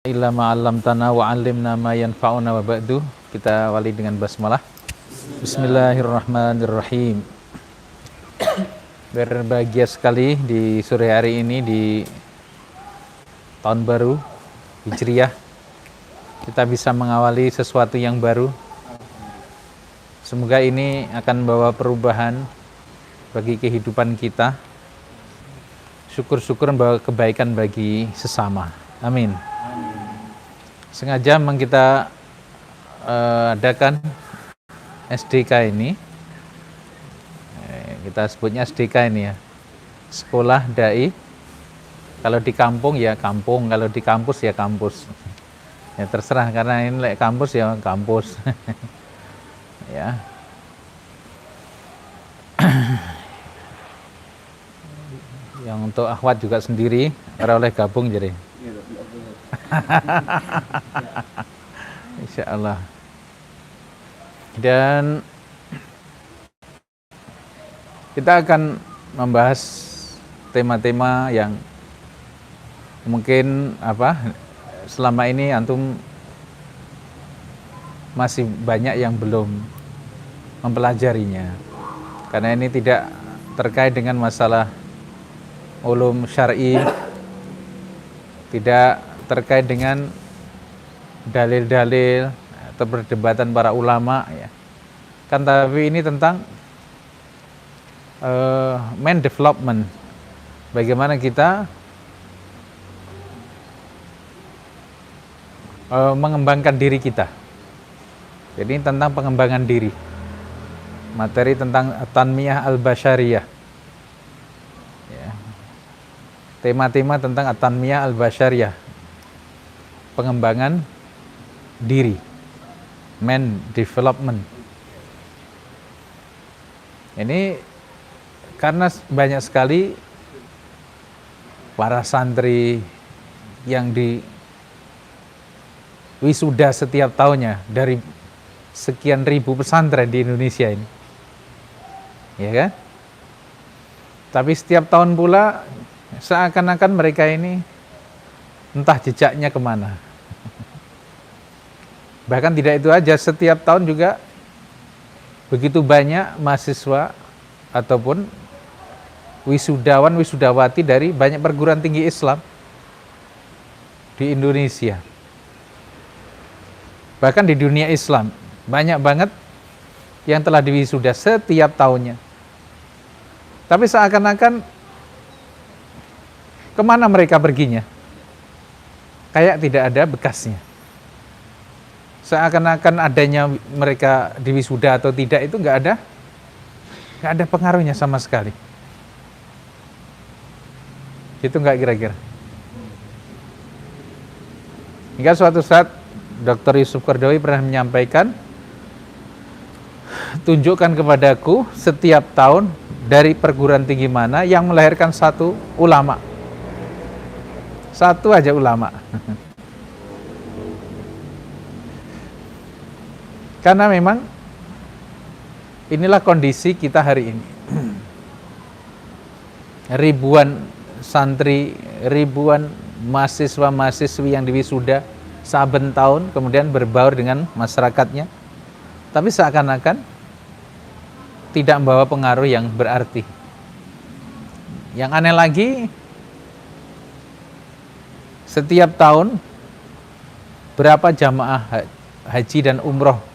Illa ma'allamtana wa 'allimna ma yanfa'una wa ba'du. Kita awali dengan basmalah. Bismillahirrahmanirrahim. Berbahagia sekali di sore hari ini di tahun baru Hijriah. Kita bisa mengawali sesuatu yang baru. Semoga ini akan membawa perubahan bagi kehidupan kita. Syukur-syukur membawa kebaikan bagi sesama. Amin. Sengaja memang kita adakan SDK ini, kita sebutnya SDK ini ya, Sekolah Dai. Kalau di kampung ya kampung, kalau di kampus ya kampus. Ya terserah, karena ini kampus ya kampus. Ya. Yang untuk akhwat juga sendiri, oleh gabung jadi. Insya Allah. Dan kita akan membahas tema-tema yang mungkin selama ini antum masih banyak yang belum mempelajarinya, karena ini tidak terkait dengan masalah ulum syar'i, tidak terkait dengan dalil-dalil atau perdebatan para ulama ya. Kan tapi ini tentang man development. Bagaimana kita mengembangkan diri kita. Jadi tentang pengembangan diri. Materi tentang Tanmiyah al-Basyariyah. Ya. Tema-tema tentang Tanmiyah al-Basyariyah. Pengembangan diri, man development. Ini karena banyak sekali para santri yang di wisuda setiap tahunnya dari sekian ribu pesantren di Indonesia ini, ya kan? Tapi setiap tahun pula seakan-akan mereka ini entah jejaknya kemana. Bahkan tidak itu aja, setiap tahun juga begitu banyak mahasiswa ataupun wisudawan, wisudawati dari banyak perguruan tinggi Islam di Indonesia. Bahkan di dunia Islam, banyak banget yang telah diwisuda setiap tahunnya. Tapi seakan-akan kemana mereka perginya? Kayak tidak ada bekasnya. Seakan-akan adanya mereka di wisuda atau tidak itu nggak ada pengaruhnya sama sekali. Itu nggak kira-kira? Hingga suatu saat Dr. Yusuf Qaradawi pernah menyampaikan, tunjukkan kepadaku setiap tahun dari perguruan tinggi mana yang melahirkan satu ulama. Satu aja ulama. Karena memang inilah kondisi kita hari ini. Ribuan santri, ribuan mahasiswa-mahasiswi yang diwisuda saben tahun, kemudian berbaur dengan masyarakatnya. Tapi seakan-akan tidak membawa pengaruh yang berarti. Yang aneh lagi, setiap tahun berapa jamaah haji dan umroh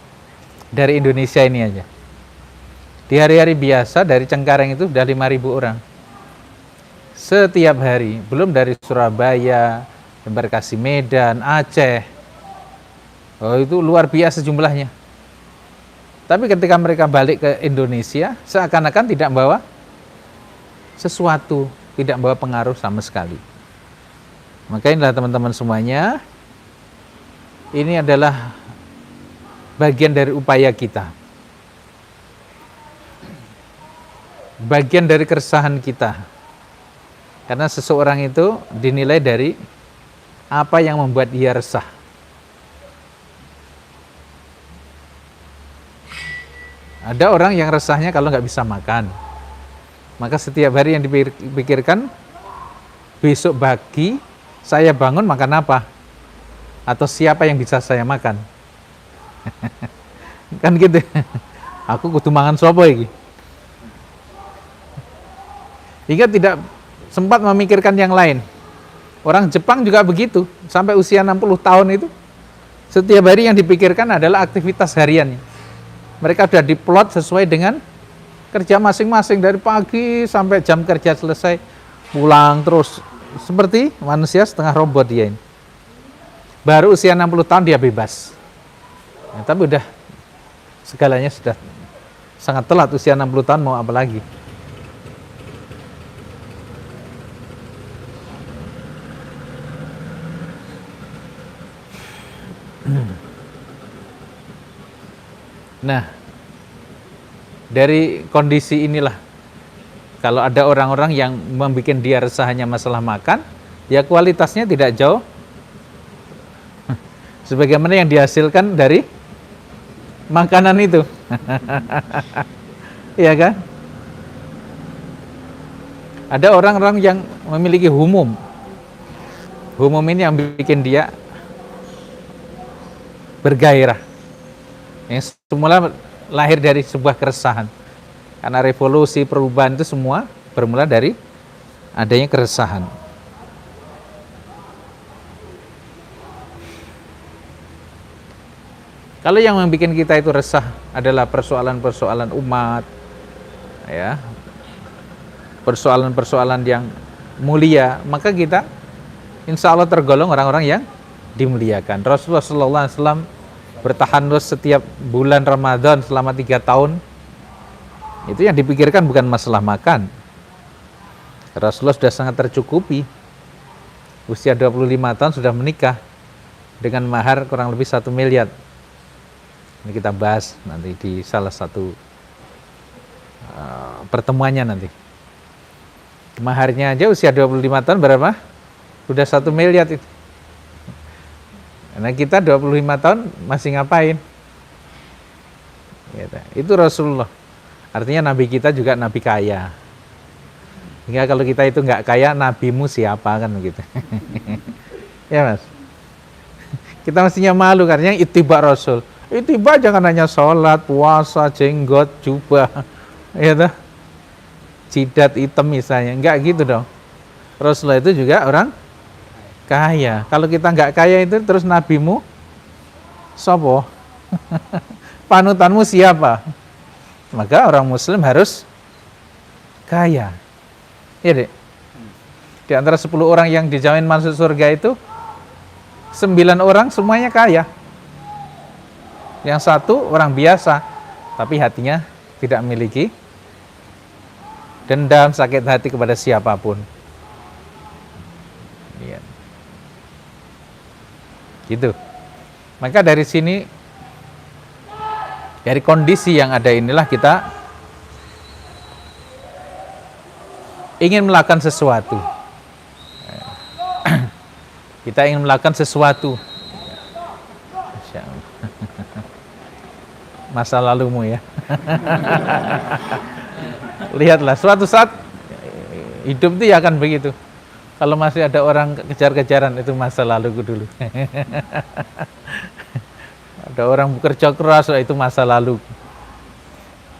dari Indonesia ini aja. Di hari-hari biasa dari Cengkareng itu sudah 5.000 orang. Setiap hari, belum dari Surabaya, Embarkasi Medan, Aceh. Oh, itu luar biasa jumlahnya. Tapi ketika mereka balik ke Indonesia, seakan-akan tidak membawa sesuatu, tidak membawa pengaruh sama sekali. Maka inilah teman-teman semuanya, ini adalah bagian dari upaya kita, bagian dari keresahan kita, karena seseorang itu dinilai dari apa yang membuat dia resah. Ada orang yang resahnya kalau nggak bisa makan, maka setiap hari yang dipikirkan, besok pagi saya bangun makan apa. atau siapa yang bisa saya makan. Kan gitu. Aku kudu mangan sapa iki. Hingga tidak sempat memikirkan yang lain. Orang Jepang juga begitu, sampai usia 60 tahun itu setiap hari yang dipikirkan adalah aktivitas hariannya. Mereka sudah diplot sesuai dengan kerja masing-masing dari pagi sampai jam kerja selesai, pulang terus seperti manusia setengah robot dia ini. Baru usia 60 tahun dia bebas. Ya, tapi udah segalanya sudah sangat telat, usia 60 tahun mau apa lagi? Nah, dari kondisi inilah, kalau ada orang-orang yang membuat dia resah hanya masalah makan, ya kualitasnya tidak jauh sebagaimana yang dihasilkan dari makanan itu. Iya kan? Ada orang-orang yang memiliki humum. Humum ini yang bikin dia bergairah. Yang semula lahir dari sebuah keresahan. Karena revolusi, perubahan itu semua bermula dari adanya keresahan. Kalau yang membuat kita itu resah adalah persoalan-persoalan umat, ya, persoalan-persoalan yang mulia, maka kita insya Allah tergolong orang-orang yang dimuliakan. Rasulullah SAW bertahanus setiap bulan Ramadan selama 3 tahun. Itu yang dipikirkan bukan masalah makan. Rasulullah sudah sangat tercukupi. Usia 25 tahun sudah menikah dengan mahar kurang lebih 1 miliar. Ini kita bahas nanti di salah satu pertemuannya nanti. Maharnya aja usia 25 tahun berapa? Sudah 1 miliar itu. Karena kita 25 tahun masih ngapain? Itu Rasulullah. Artinya Nabi kita juga Nabi kaya. Hingga kalau kita itu nggak kaya, nabimu siapa kan begitu. Ya Mas. Kita mestinya malu karena yang ittiba Rasul. Ittiba jangan hanya sholat, puasa, jenggot, jubah, ya toh, jidat hitam misalnya. Enggak gitu dong. Rasulullah itu juga orang kaya. Kalau kita nggak kaya itu terus nabimu sopo? Panutanmu siapa? Maka orang muslim harus kaya. Ya dek. Di antara 10 orang yang dijamin masuk surga itu 9 orang semuanya kaya. Yang 1 orang biasa, tapi hatinya tidak memiliki dendam, sakit hati kepada siapapun. Ya. Gitu. Maka dari sini, dari kondisi yang ada inilah kita ingin melakukan sesuatu. Kita ingin melakukan sesuatu. Masa lalumu ya. Lihatlah, suatu saat hidup itu ya akan begitu. Kalau masih ada orang kejar-kejaran, itu masa laluku dulu. Ada orang bekerja keras, itu masa lalu.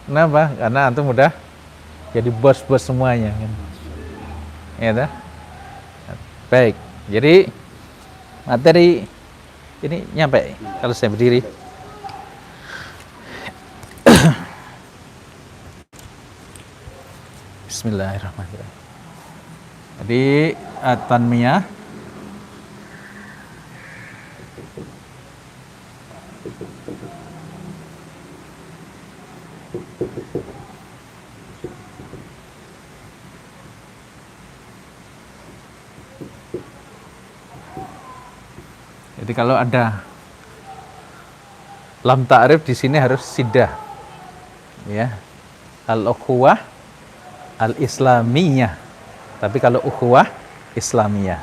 Kenapa? Karena antum udah jadi bos-bos semuanya. Ya, dah? Baik, jadi materi ini nyampe kalau saya berdiri. Bismillahirrahmanirrahim. Jadi at-tanmiyah jadi kalau ada lam ta'rif di sini harus sidah, ya, al-ukhuwah al-islamiyah. Tapi kalau ukhuwah islamiyah,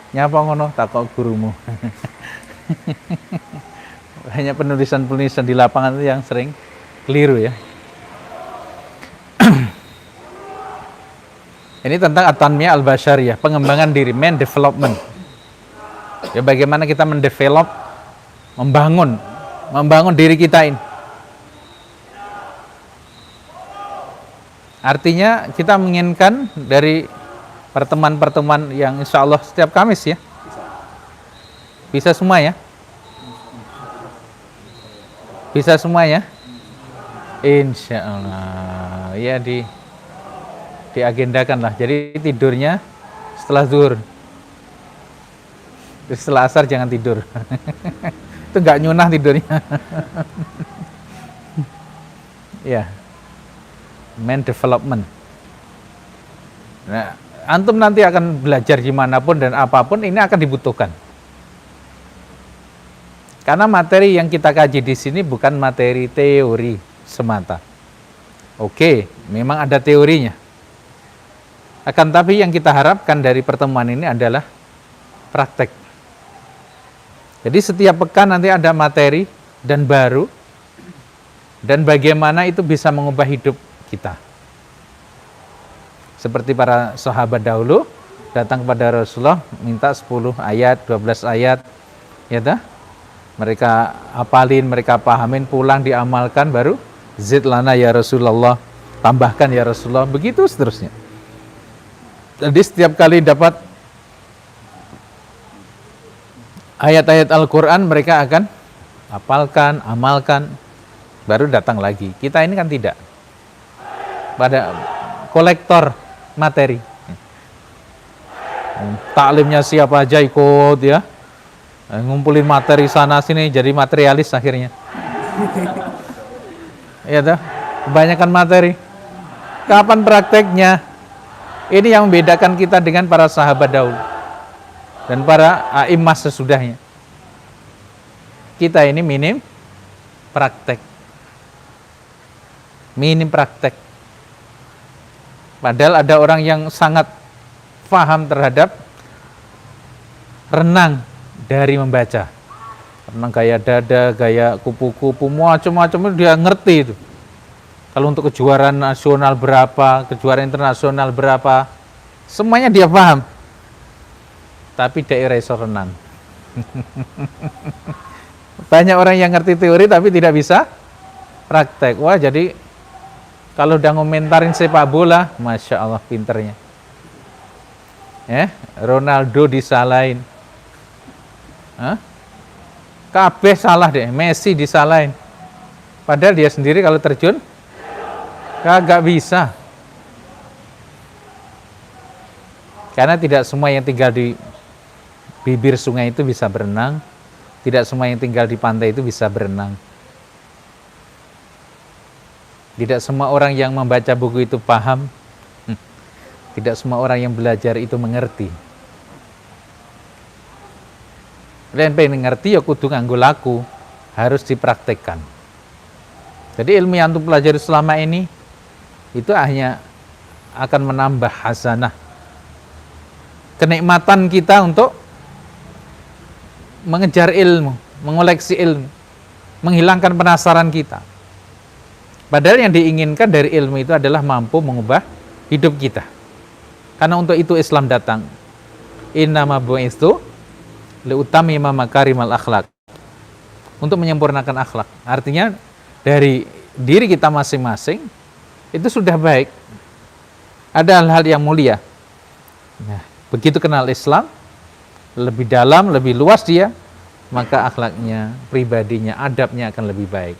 nyapa ngono takok gurumu. Hanya penulisan-penulisan di lapangan itu yang sering keliru ya. Ini tentang at-tanmiyah al-basyariyah, pengembangan diri, man development. Ya bagaimana kita mendevelop, membangun diri kita ini. Artinya kita menginginkan dari pertemuan-pertemuan yang insya Allah setiap Kamis ya. Bisa semua ya? Bisa semua ya? Insya Allah. Ya diagendakan lah. Jadi tidurnya setelah zuhur. Setelah asar jangan tidur. Itu nggak nyunah tidurnya. Ya. Man development. Nah, antum nanti akan belajar dimanapun dan apapun ini akan dibutuhkan. Karena materi yang kita kaji di sini bukan materi teori semata. Oke, memang ada teorinya. Akan tapi yang kita harapkan dari pertemuan ini adalah praktek. Jadi setiap pekan nanti ada materi dan baru, dan bagaimana itu bisa mengubah hidup kita. Seperti para sahabat dahulu datang kepada Rasulullah minta 10 ayat, 12 ayat, ya dah. Mereka hafalin, mereka pahamin, pulang diamalkan, baru zid lana ya Rasulullah, tambahkan ya Rasulullah, begitu seterusnya. Jadi setiap kali dapat ayat-ayat Al-Quran mereka akan hafalkan, amalkan, baru datang lagi. Kita ini kan tidak. Pada kolektor materi. Taklimnya siapa aja ikut ya. Ngumpulin materi sana sini jadi materialis akhirnya. Ya dah, kebanyakan materi. Kapan prakteknya? Ini yang membedakan kita dengan para sahabat dahulu dan para a'immah sesudahnya. Kita ini minim praktek. Minim praktek. Padahal ada orang yang sangat paham terhadap renang dari membaca. Renang gaya dada, gaya kupu-kupu, macam-macam dia ngerti itu. Kalau untuk kejuaraan nasional berapa, kejuaraan internasional berapa, semuanya dia paham. Tapi dia iso renang. Banyak orang yang ngerti teori tapi tidak bisa praktek. Wah, jadi kalau udah ngomentarin sepak bola, Masya Allah pinternya. Ronaldo disalahin. Kabeh salah deh, Messi disalahin. Padahal dia sendiri kalau terjun, kagak bisa. Karena tidak semua yang tinggal di bibir sungai itu bisa berenang. Tidak semua yang tinggal di pantai itu bisa berenang. Tidak semua orang yang membaca buku itu paham. Tidak semua orang yang belajar itu mengerti. Lain pengen ngerti ya kudu nganggo laku, harus dipraktekkan. Jadi ilmu yang antum pelajari selama ini itu hanya akan menambah hasanah, kenikmatan kita untuk mengejar ilmu, mengoleksi ilmu, menghilangkan penasaran kita. Padahal yang diinginkan dari ilmu itu adalah mampu mengubah hidup kita. Karena untuk itu Islam datang. Innama bu'istu liutammima makarimal akhlak. Untuk menyempurnakan akhlak. Artinya dari diri kita masing-masing itu sudah baik. Ada hal-hal yang mulia. Nah, begitu kenal Islam, lebih dalam, lebih luas dia, maka akhlaknya, pribadinya, adabnya akan lebih baik.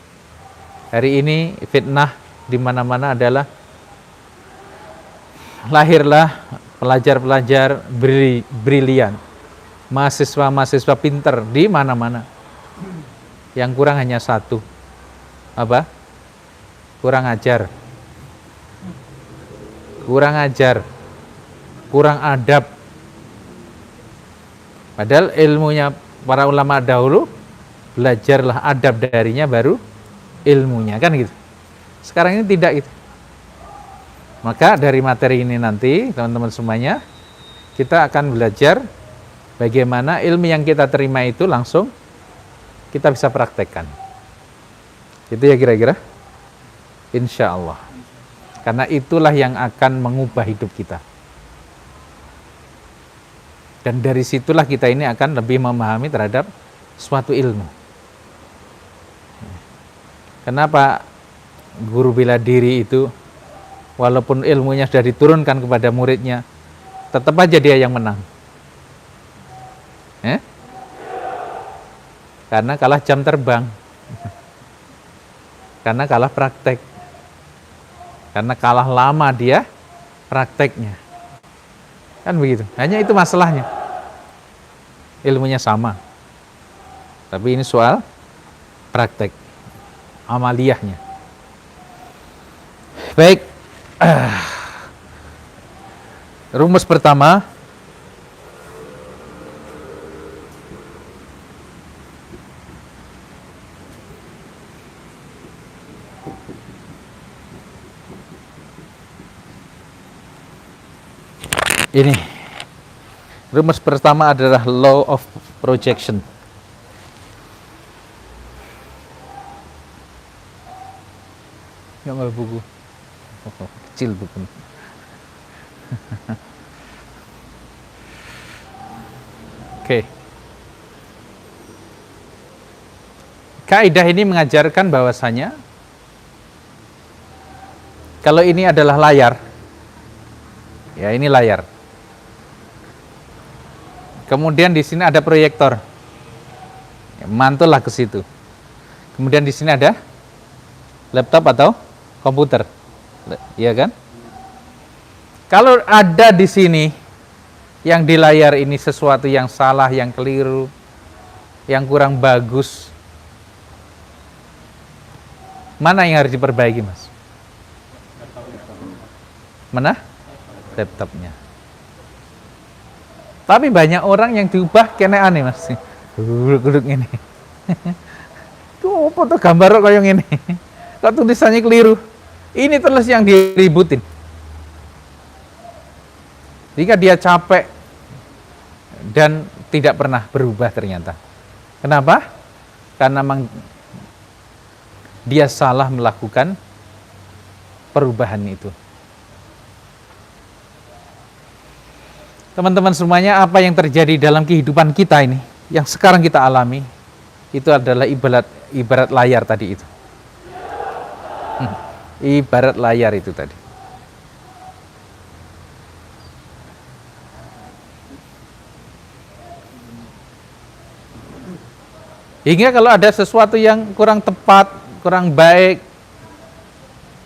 Hari ini fitnah di mana-mana adalah lahirlah pelajar-pelajar brilian, mahasiswa-mahasiswa pinter di mana-mana. Yang kurang hanya satu. Apa? Kurang ajar. Kurang ajar. Kurang adab. Padahal ilmunya para ulama dahulu, belajarlah adab darinya baru ilmunya, kan gitu. Sekarang ini tidak itu. Maka dari materi ini nanti teman-teman semuanya kita akan belajar bagaimana ilmu yang kita terima itu langsung kita bisa praktekkan. Itu ya kira-kira. Insya Allah. Karena itulah yang akan mengubah hidup kita. Dan dari situlah kita ini akan lebih memahami terhadap suatu ilmu. Kenapa guru bela diri itu walaupun ilmunya sudah diturunkan kepada muridnya, tetap aja dia yang menang? Karena kalah jam terbang, karena kalah praktek, karena kalah lama dia prakteknya. Kan begitu, hanya itu masalahnya. Ilmunya sama, tapi ini soal praktek, amaliyahnya. Baik, rumus pertama, ini rumus pertama adalah law of projection. Nggak mau buku, kecil buku. Oke. Kaidah ini mengajarkan bahwasanya kalau ini adalah layar, ya ini layar. Kemudian di sini ada proyektor, ya, mantullah ke situ. Kemudian di sini ada laptop atau komputer, ya kan? Kalau ada di sini yang di layar ini sesuatu yang salah, yang keliru, yang kurang bagus, mana yang harus diperbaiki, Mas? Mana? Laptopnya. Tapi banyak orang yang diubah kena aneh, Mas. Guluk-guluk ini. Tuh foto gambar kayak gini. Kok tulisannya keliru. Ini terus yang diributin. Jika dia capek dan tidak pernah berubah ternyata. Kenapa? Karena memang dia salah melakukan perubahan itu. Teman-teman semuanya, apa yang terjadi dalam kehidupan kita ini, yang sekarang kita alami, itu adalah ibarat layar tadi itu. Ibarat layar itu tadi. Hingga kalau ada sesuatu yang kurang tepat, kurang baik,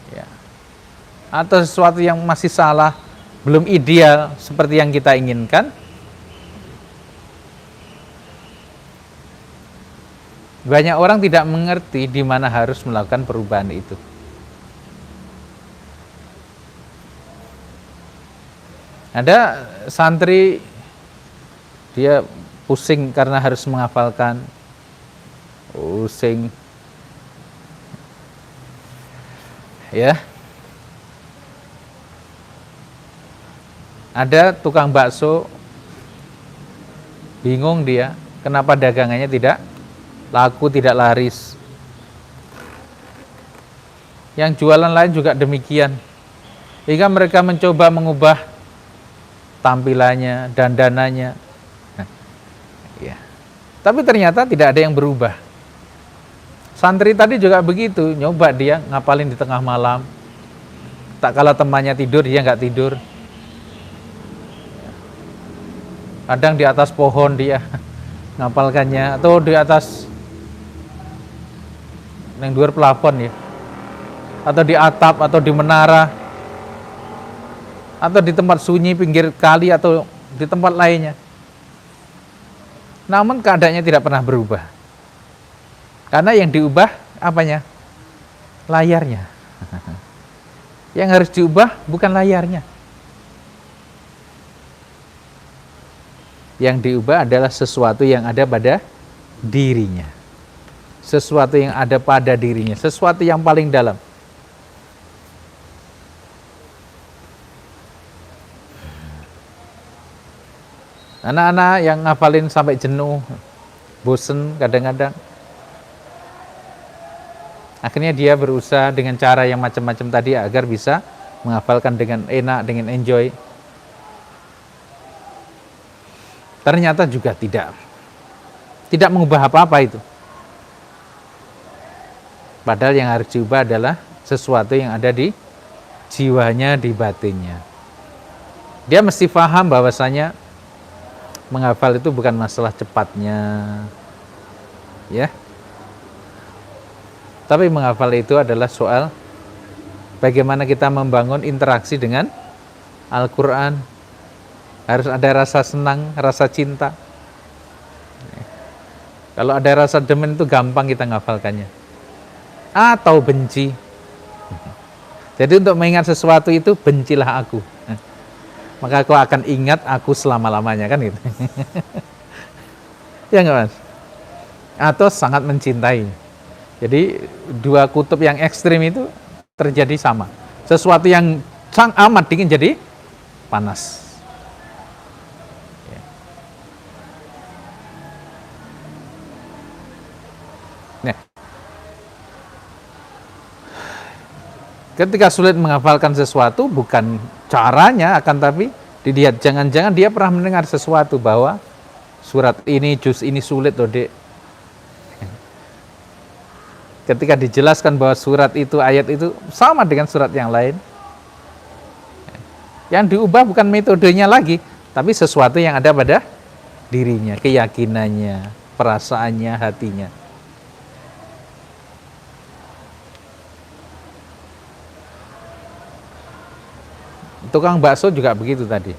ya, atau sesuatu yang masih salah, belum ideal seperti yang kita inginkan, banyak orang tidak mengerti di mana harus melakukan perubahan itu. Ada santri, dia pusing karena harus menghafalkan, pusing, ya. Ada tukang bakso, bingung dia, kenapa dagangannya tidak laku, tidak laris. Yang jualan lain juga demikian. Hingga mereka mencoba mengubah tampilannya, dandanannya. Ya. Tapi ternyata tidak ada yang berubah. Santri tadi juga begitu, nyoba dia ngapalin di tengah malam. Tak kala temannya tidur, dia nggak tidur. Kadang di atas pohon dia ngapalkannya, atau di atas yang luar plafon ya, atau di atap, atau di menara, atau di tempat sunyi pinggir kali, atau di tempat lainnya. Namun keadaannya tidak pernah berubah, karena yang diubah apanya? Layarnya. Yang harus diubah bukan layarnya. Yang diubah adalah sesuatu yang ada pada dirinya. Sesuatu yang ada pada dirinya, sesuatu yang paling dalam. Anak-anak yang ngafalin sampai jenuh, bosen kadang-kadang, akhirnya dia berusaha dengan cara yang macam-macam tadi agar bisa menghafalkan dengan enak, dengan enjoy. Ternyata juga tidak mengubah apa-apa itu. Padahal yang harus diubah adalah sesuatu yang ada di jiwanya, di batinnya. Dia mesti paham bahwasanya menghafal itu bukan masalah cepatnya, ya. Tapi menghafal itu adalah soal bagaimana kita membangun interaksi dengan Al-Quran. Harus ada rasa senang, rasa cinta. Kalau ada rasa demen itu gampang kita menghafalkannya. Atau benci. Jadi untuk mengingat sesuatu itu, bencilah aku. Maka kau akan ingat aku selama-lamanya, kan gitu. Ya enggak, Mas? Atau sangat mencintai. Jadi dua kutub yang ekstrim itu terjadi sama. Sesuatu yang sangat amat dingin jadi panas. Nah, ketika sulit menghafalkan sesuatu, bukan caranya, akan tapi dilihat, jangan-jangan dia pernah mendengar sesuatu bahwa surat ini, juz ini sulit loh, Dek. Ketika dijelaskan bahwa surat itu, ayat itu sama dengan surat yang lain, yang diubah bukan metodenya lagi, tapi sesuatu yang ada pada dirinya, keyakinannya, perasaannya, hatinya. Tukang bakso juga begitu tadi.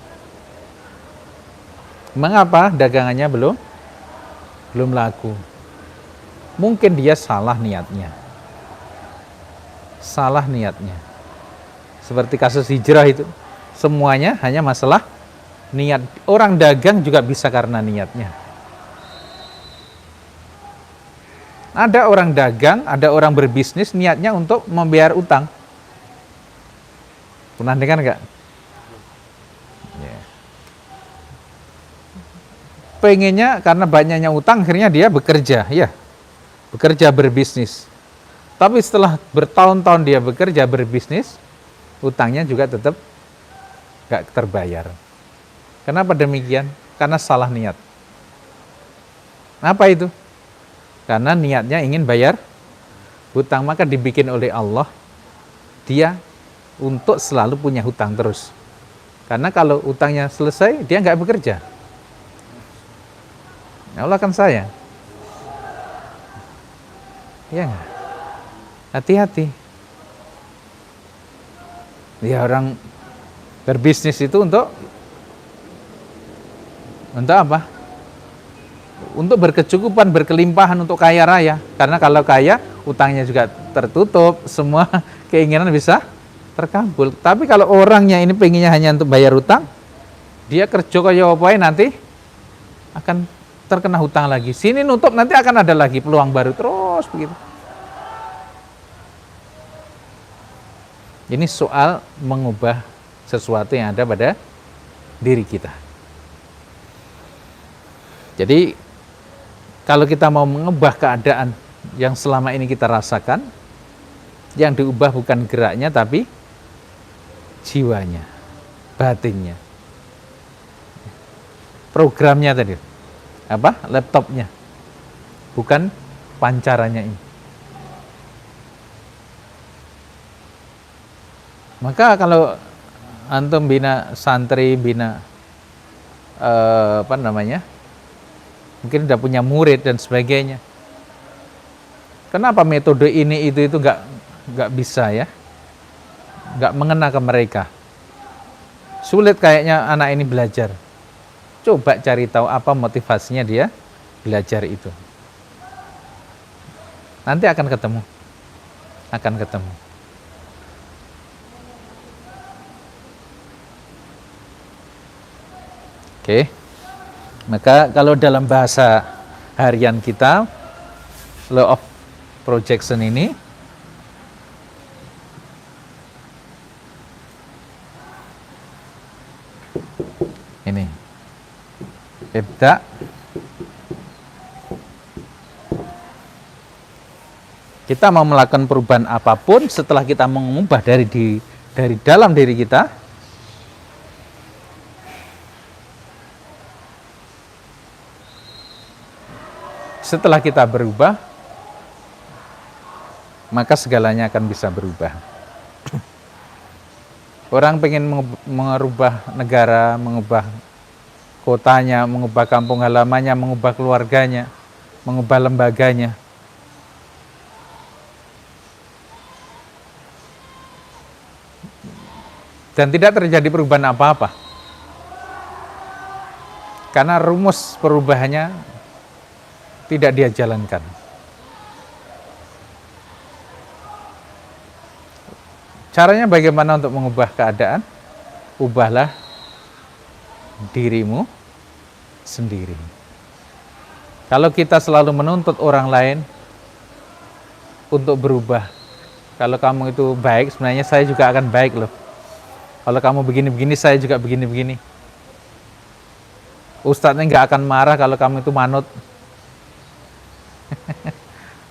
Mengapa dagangannya belum laku? Mungkin dia salah niatnya. Salah niatnya. Seperti kasus hijrah itu. Semuanya hanya masalah niat. Orang dagang juga bisa karena niatnya. Ada orang dagang, ada orang berbisnis niatnya untuk membayar utang. Pernah dengar nggak? Pengennya karena banyaknya utang, akhirnya dia bekerja, ya. Bekerja berbisnis. Tapi setelah bertahun-tahun dia bekerja berbisnis, utangnya juga tetap gak terbayar. Kenapa demikian? Karena salah niat. Apa itu? Karena niatnya ingin bayar hutang, maka dibikin oleh Allah dia untuk selalu punya hutang terus. Karena kalau hutangnya selesai, dia gak bekerja. Allah akan sayang. Ya nggak? Hati-hati. Ya, orang berbisnis itu untuk apa? Untuk berkecukupan, berkelimpahan, untuk kaya raya. Karena kalau kaya, utangnya juga tertutup, semua keinginan bisa terkabul. Tapi kalau orangnya ini pengennya hanya untuk bayar utang, dia kerja kaya apa nanti akan terkena hutang lagi. Sini nutup, nanti akan ada lagi peluang baru, terus begitu. Ini soal mengubah sesuatu yang ada pada diri kita. Jadi kalau kita mau mengubah keadaan yang selama ini kita rasakan, yang diubah bukan geraknya tapi jiwanya, batinnya, programnya tadi, apa? Laptopnya, bukan pancarannya ini. Maka kalau antum bina santri, bina mungkin udah punya murid dan sebagainya. Kenapa metode ini itu nggak bisa ya? Nggak mengena ke mereka. Sulit kayaknya anak ini belajar. Coba cari tahu apa motivasinya dia belajar itu. Nanti akan ketemu. Oke. Maka kalau dalam bahasa harian kita, law of projection ini ibda kita mau melakukan perubahan apapun, setelah kita mengubah dari dalam diri kita, setelah kita berubah, maka segalanya akan bisa berubah. Orang pengen mengubah negara, mengubah kotanya, mengubah kampung halamannya, mengubah keluarganya, mengubah lembaganya. Dan tidak terjadi perubahan apa-apa. Karena rumus perubahannya tidak dia jalankan. Caranya bagaimana untuk mengubah keadaan? Ubahlah dirimu sendiri. Kalau kita selalu menuntut orang lain untuk berubah, kalau kamu itu baik, sebenarnya saya juga akan baik loh. Kalau kamu begini-begini, saya juga begini-begini. Ustadznya nggak akan marah kalau kamu itu manut.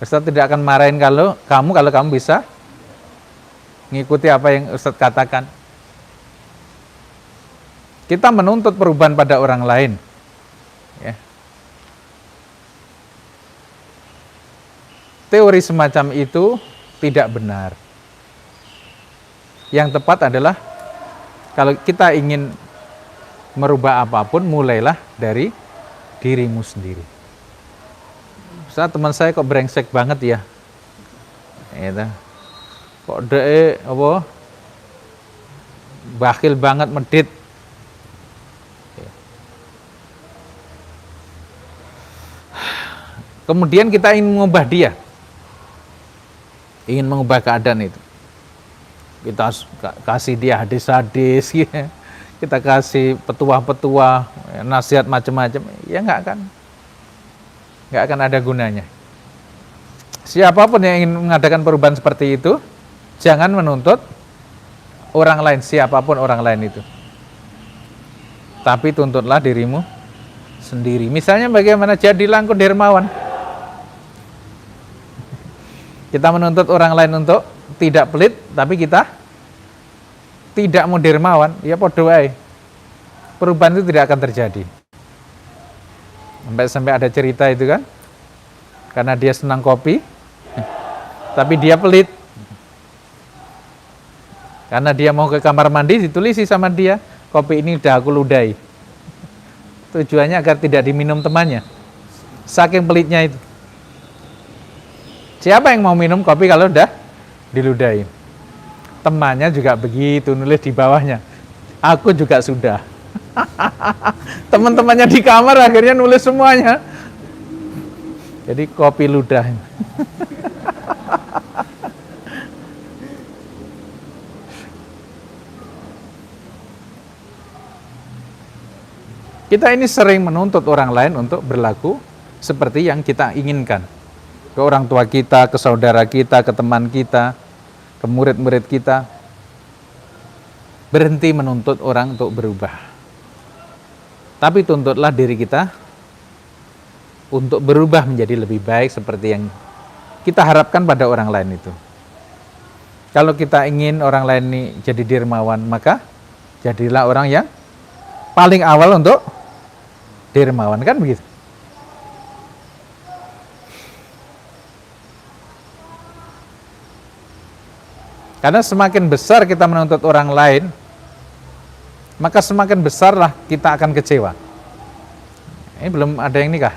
Ustadz tidak akan marahin kalau kamu bisa ngikuti apa yang Ustadz katakan. Kita menuntut perubahan pada orang lain. Ya. Teori semacam itu tidak benar. Yang tepat adalah kalau kita ingin merubah apapun, mulailah dari dirimu sendiri. Ustadz, teman saya kok brengsek banget ya. Gitu. Kok apa? Bakhil banget, medit. Kemudian kita ingin mengubah dia. Ingin mengubah keadaan itu. Kita kasih dia hadis-hadis, ya. Kita kasih petuah-petuah, nasihat macam-macam, ya nggak akan ada gunanya. Siapapun yang ingin mengadakan perubahan seperti itu, jangan menuntut orang lain, siapapun orang lain itu. Tapi tuntutlah dirimu sendiri. Misalnya bagaimana jadilah engkau dermawan. Kita menuntut orang lain untuk tidak pelit, tapi kita tidak mau dermawan, ya podo wae. Perubahan itu tidak akan terjadi. Sampai ada cerita itu kan, karena dia senang kopi, tapi dia pelit. Karena dia mau ke kamar mandi, ditulisi sama dia, kopi ini udah aku ludahi. Tujuannya agar tidak diminum temannya. Saking pelitnya itu. Siapa yang mau minum kopi kalau udah diludahi? Temannya juga begitu, nulis di bawahnya. Aku juga sudah. Teman-temannya di kamar akhirnya nulis semuanya. Jadi kopi ludah. Kita ini sering menuntut orang lain untuk berlaku seperti yang kita inginkan. Ke orang tua kita, ke saudara kita, ke teman kita, ke murid-murid kita. Berhenti menuntut orang untuk berubah. Tapi tuntutlah diri kita untuk berubah menjadi lebih baik seperti yang kita harapkan pada orang lain itu. Kalau kita ingin orang lain ini jadi dermawan, maka jadilah orang yang paling awal untuk dermawan, kan begitu? Karena semakin besar kita menuntut orang lain, maka semakin besarlah kita akan kecewa. Ini belum ada yang nikah?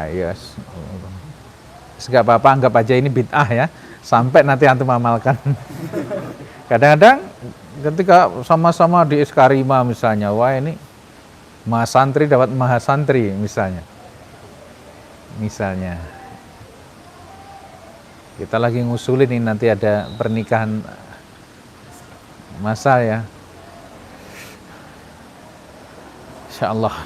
Yes. Enggak apa-apa, anggap aja ini bid'ah ya, sampai nanti antum amalkan. Kadang-kadang ketika sama-sama di Iskarima misalnya, wah ini mahasantri dapat mahasantri misalnya. Kita lagi ngusulin ini nanti ada pernikahan masal ya. Insyaallah.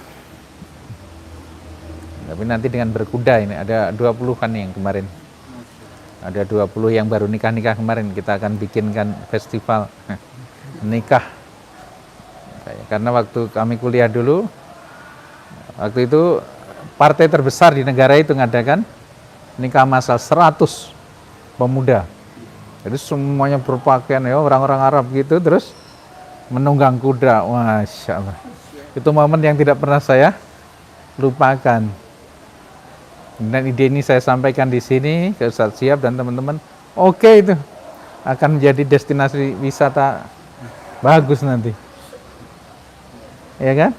Tapi nanti dengan berkuda ini ada 20-an yang kemarin. Ada 20 yang baru nikah-nikah kemarin, kita akan bikinkan festival nikah. Karena waktu kami kuliah dulu, waktu itu partai terbesar di negara itu ngadakan nikah masal 100 pemuda. Jadi semuanya berpakaian ya orang-orang Arab gitu, terus menunggang kuda. Masya Allah. Itu momen yang tidak pernah saya lupakan. Dan ide ini saya sampaikan di sini ke Ustaz Syihab dan teman-teman. Oke, itu akan menjadi destinasi wisata bagus nanti. Ya kan?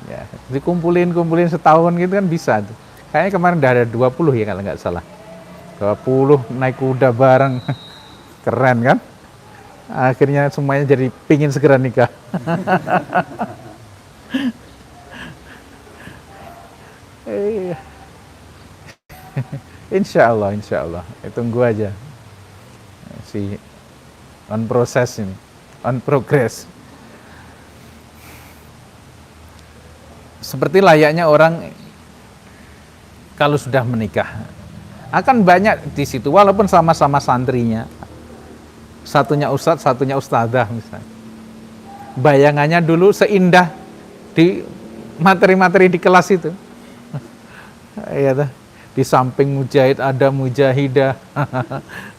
Ya, dikumpulin setahun gitu kan bisa tuh. Kayaknya kemarin udah ada 20 ya kalau nggak salah. 20 naik kuda bareng. Keren kan? Akhirnya semuanya jadi pingin segera nikah. Insya Allah. Tunggu aja. Si on proses ini, on progress. Seperti layaknya orang kalau sudah menikah, akan banyak di situ walaupun sama-sama santrinya. Satunya ustadz, satunya ustadzah misalnya. Bayangannya dulu seindah di materi-materi di kelas itu. Ya, di samping mujahid ada mujahidah.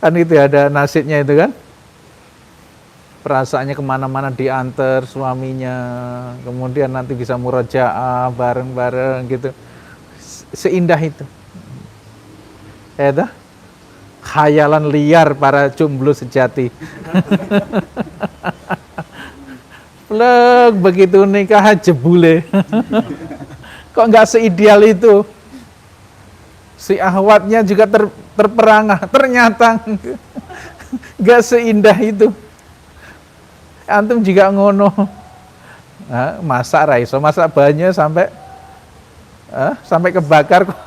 Kan itu ada nasibnya itu kan. Perasaannya kemana-mana diantar suaminya, kemudian nanti bisa murojaah bareng-bareng gitu. Seindah itu. Ya, khayalan liar para jomblo sejati. Plek, begitu nikah jebule. Kok nggak seideal itu? Si ahwatnya juga terperangah, ternyata nggak seindah itu. Antum juga ngono. Nah, masak raiso, masak banyak sampai kebakar kok.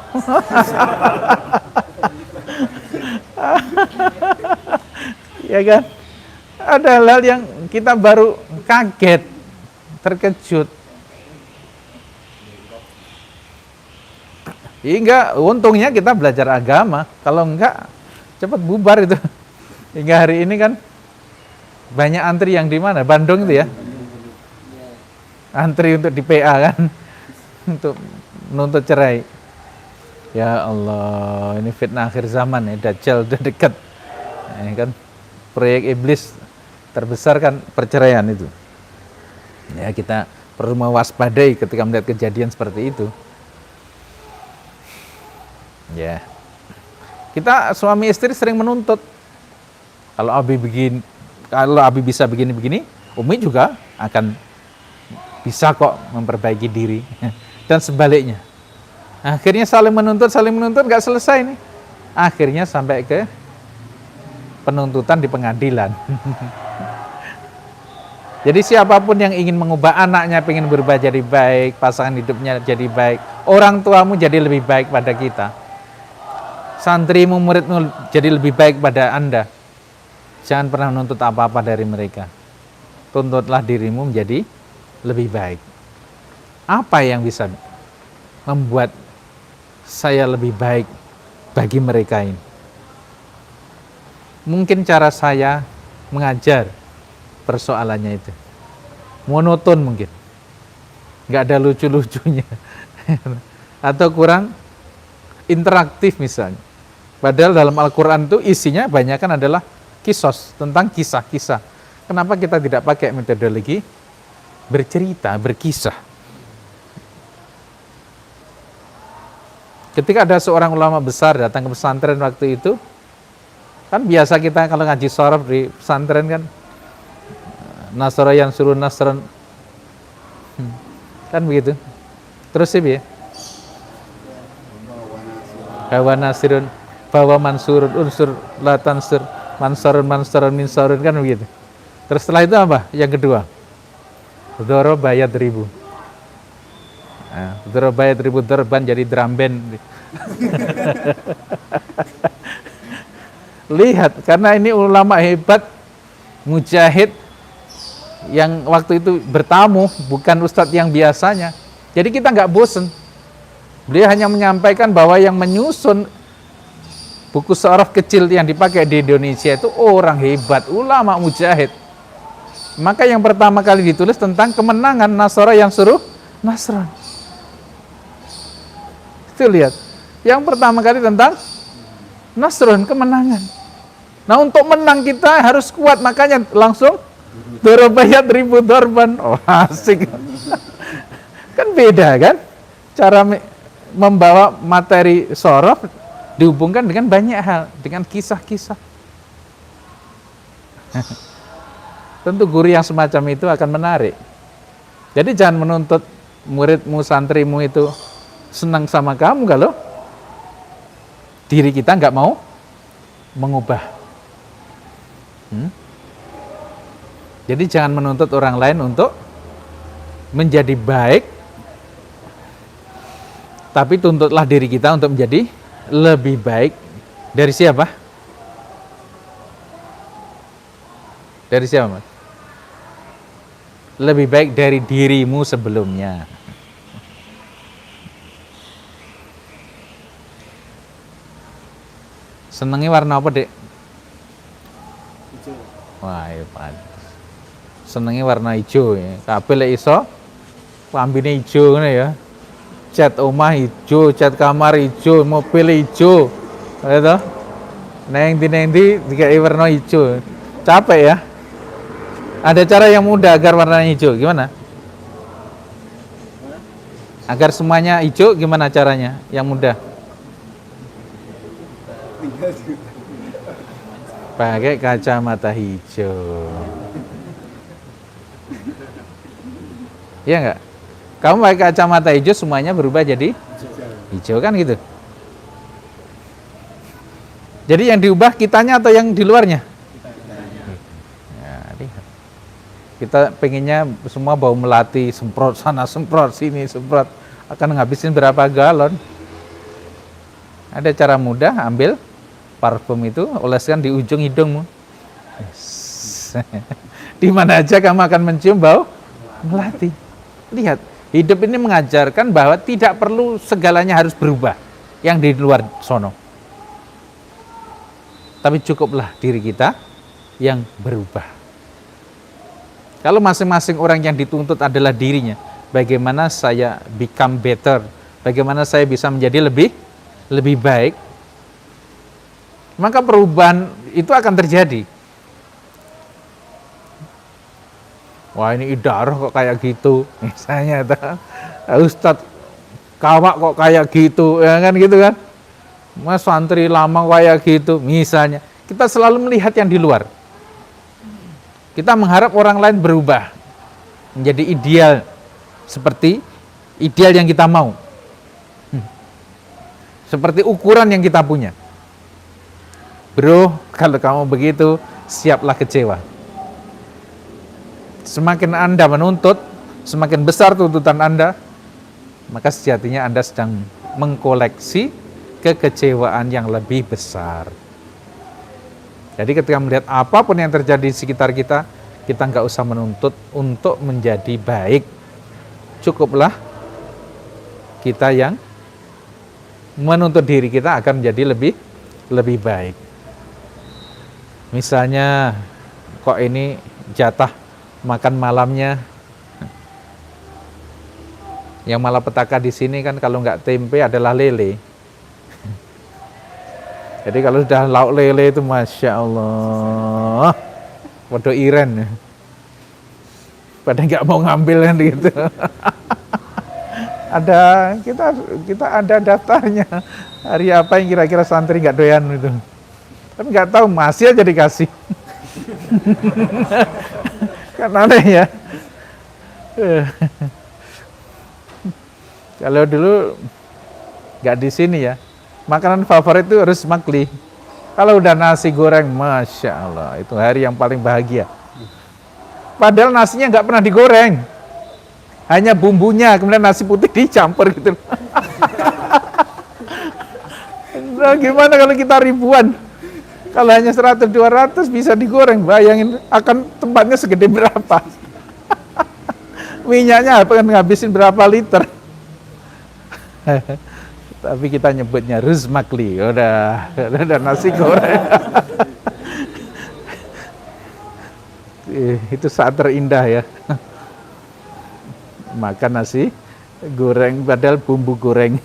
Ya kan? Ada hal yang kita baru kaget, terkejut. Hingga untungnya kita belajar agama. Kalau enggak, cepat bubar itu. Hingga hari ini kan banyak antri yang di mana? Bandung itu ya. Antri untuk di PA kan. Untuk menuntut cerai. Ya Allah, ini fitnah akhir zaman ya, Dajjal udah dekat. Ini kan proyek iblis terbesar kan perceraian itu. Ya kita perlu mewaspadai ketika melihat kejadian seperti itu. Ya. Kita suami istri sering menuntut. Kalau Abi bisa begini-begini, Umi juga akan bisa kok memperbaiki diri. Dan sebaliknya. Akhirnya saling menuntut nggak selesai nih. Akhirnya sampai ke penuntutan di pengadilan. Jadi siapapun yang ingin mengubah anaknya, ingin berubah jadi baik, pasangan hidupnya jadi baik, orang tuamu jadi lebih baik pada kita, santrimu, muridmu jadi lebih baik pada Anda. Jangan pernah menuntut apa-apa dari mereka. Tuntutlah dirimu menjadi lebih baik. Apa yang bisa membuat saya lebih baik bagi mereka ini? Mungkin cara saya mengajar persoalannya itu monoton mungkin, nggak ada lucu-lucunya, atau kurang interaktif misalnya. Padahal dalam Al-Quran itu isinya banyakan adalah kisos, tentang kisah-kisah. Kenapa kita tidak pakai metodologi bercerita, berkisah? Ketika ada seorang ulama besar datang ke pesantren waktu itu, kan biasa kita kalau ngaji sorof di pesantren kan, Nasrayan suruh Nasran, kan begitu. Terus sih ya, bawa nasirun, bawa mansurun, unsur latansur, mansurun minsarun, kan begitu. Terus setelah itu apa? Yang kedua, doroba yadribu. Doroba yadribu dorban jadi drum band. Lihat, karena ini ulama hebat, mujahid, yang waktu itu bertamu, bukan ustadz yang biasanya. Jadi kita nggak bosen. Beliau hanya menyampaikan bahwa yang menyusun buku sorof kecil yang dipakai di Indonesia itu orang hebat, ulama mujahid. Maka yang pertama kali ditulis tentang kemenangan Nasara yang suruh Nasran. Itu lihat. Yang pertama kali tentang Nasrun, kemenangan. Nah untuk menang kita harus kuat, makanya langsung Dorobayat 1000 dorban. Oh, asik. Kan beda kan? Cara membawa materi sorof dihubungkan dengan banyak hal, dengan kisah-kisah. Tentu guru yang semacam itu akan menarik. Jadi jangan menuntut muridmu, santrimu itu senang sama kamu kalau diri kita nggak mau mengubah. Jadi jangan menuntut orang lain untuk menjadi baik, tapi tuntutlah diri kita untuk menjadi lebih baik dari siapa? Dari siapa, Mas? Lebih baik dari dirimu sebelumnya. Senengnya warna apa, Dek? Hijau. Wah, hebat. Senengnya warna hijau ya. Kabeh lek iso lambine hijau ngene ya. Cat omah hijau, cat kamar hijau, mobil hijau. Ya toh? Neng-ndi dikai warna hijau. Capek ya. Ada cara yang mudah agar warnanya hijau, gimana? Agar semuanya hijau gimana caranya? Yang mudah. Pakai kacamata hijau. Iya enggak? Kamu pakai kacamata hijau semuanya berubah jadi hijau kan gitu. Jadi yang diubah kitanya atau yang di luarnya? Ya, lihat. Kita pengennya semua bau melati, semprot sana, semprot sini, semprot. Akan ngabisin berapa galon? Ada cara mudah, ambil parfum itu, oleskan di ujung hidungmu. Yes. Di mana aja kamu akan mencium bau melati. Lihat, hidup ini mengajarkan bahwa tidak perlu segalanya harus berubah yang di luar sono. Tapi cukuplah diri kita yang berubah. Kalau masing-masing orang yang dituntut adalah dirinya, bagaimana saya become better, bagaimana saya bisa menjadi lebih baik, maka perubahan itu akan terjadi. Wah, ini idarah kok kayak gitu, misalnya, Ustadz Kawak kok kayak gitu, ya kan gitu kan? Mas santri lama kayak gitu, misalnya. Kita selalu melihat yang di luar. Kita mengharap orang lain berubah menjadi ideal seperti ideal yang kita mau, seperti ukuran yang kita punya. Bro, kalau kamu begitu, siaplah kecewa. Semakin Anda menuntut, semakin besar tuntutan Anda, maka sejatinya Anda sedang mengkoleksi kekecewaan yang lebih besar. Jadi ketika melihat apapun yang terjadi di sekitar kita, kita nggak usah menuntut untuk menjadi baik. Cukuplah kita yang menuntut diri kita akan menjadi lebih baik. Misalnya, kok ini jatah makan malamnya, yang malapetaka di sini kan kalau nggak tempe adalah lele. Jadi kalau sudah lauk lele itu masya Allah, waduh iren, pada nggak mau ngambil kan gitu. Ada kita ada daftarnya, hari apa yang kira-kira santri nggak doyan itu. Tapi nggak tahu masih aja dikasih. Kan aneh ya. Kalau dulu nggak di sini ya, makanan favorit itu harus makli. Kalau udah nasi goreng, masya Allah, itu hari yang paling bahagia. Padahal nasinya nggak pernah digoreng, hanya bumbunya, kemudian nasi putih dicampur gitu. Nah, gimana kalau kita ribuan? Kalau hanya 100-200 bisa digoreng, bayangin akan tempatnya segede berapa. Minyaknya akan ngabisin berapa liter. Tapi kita nyebutnya ruzmakli, udah nasi goreng. Itu saat terindah ya. Makan nasi goreng padahal bumbu goreng.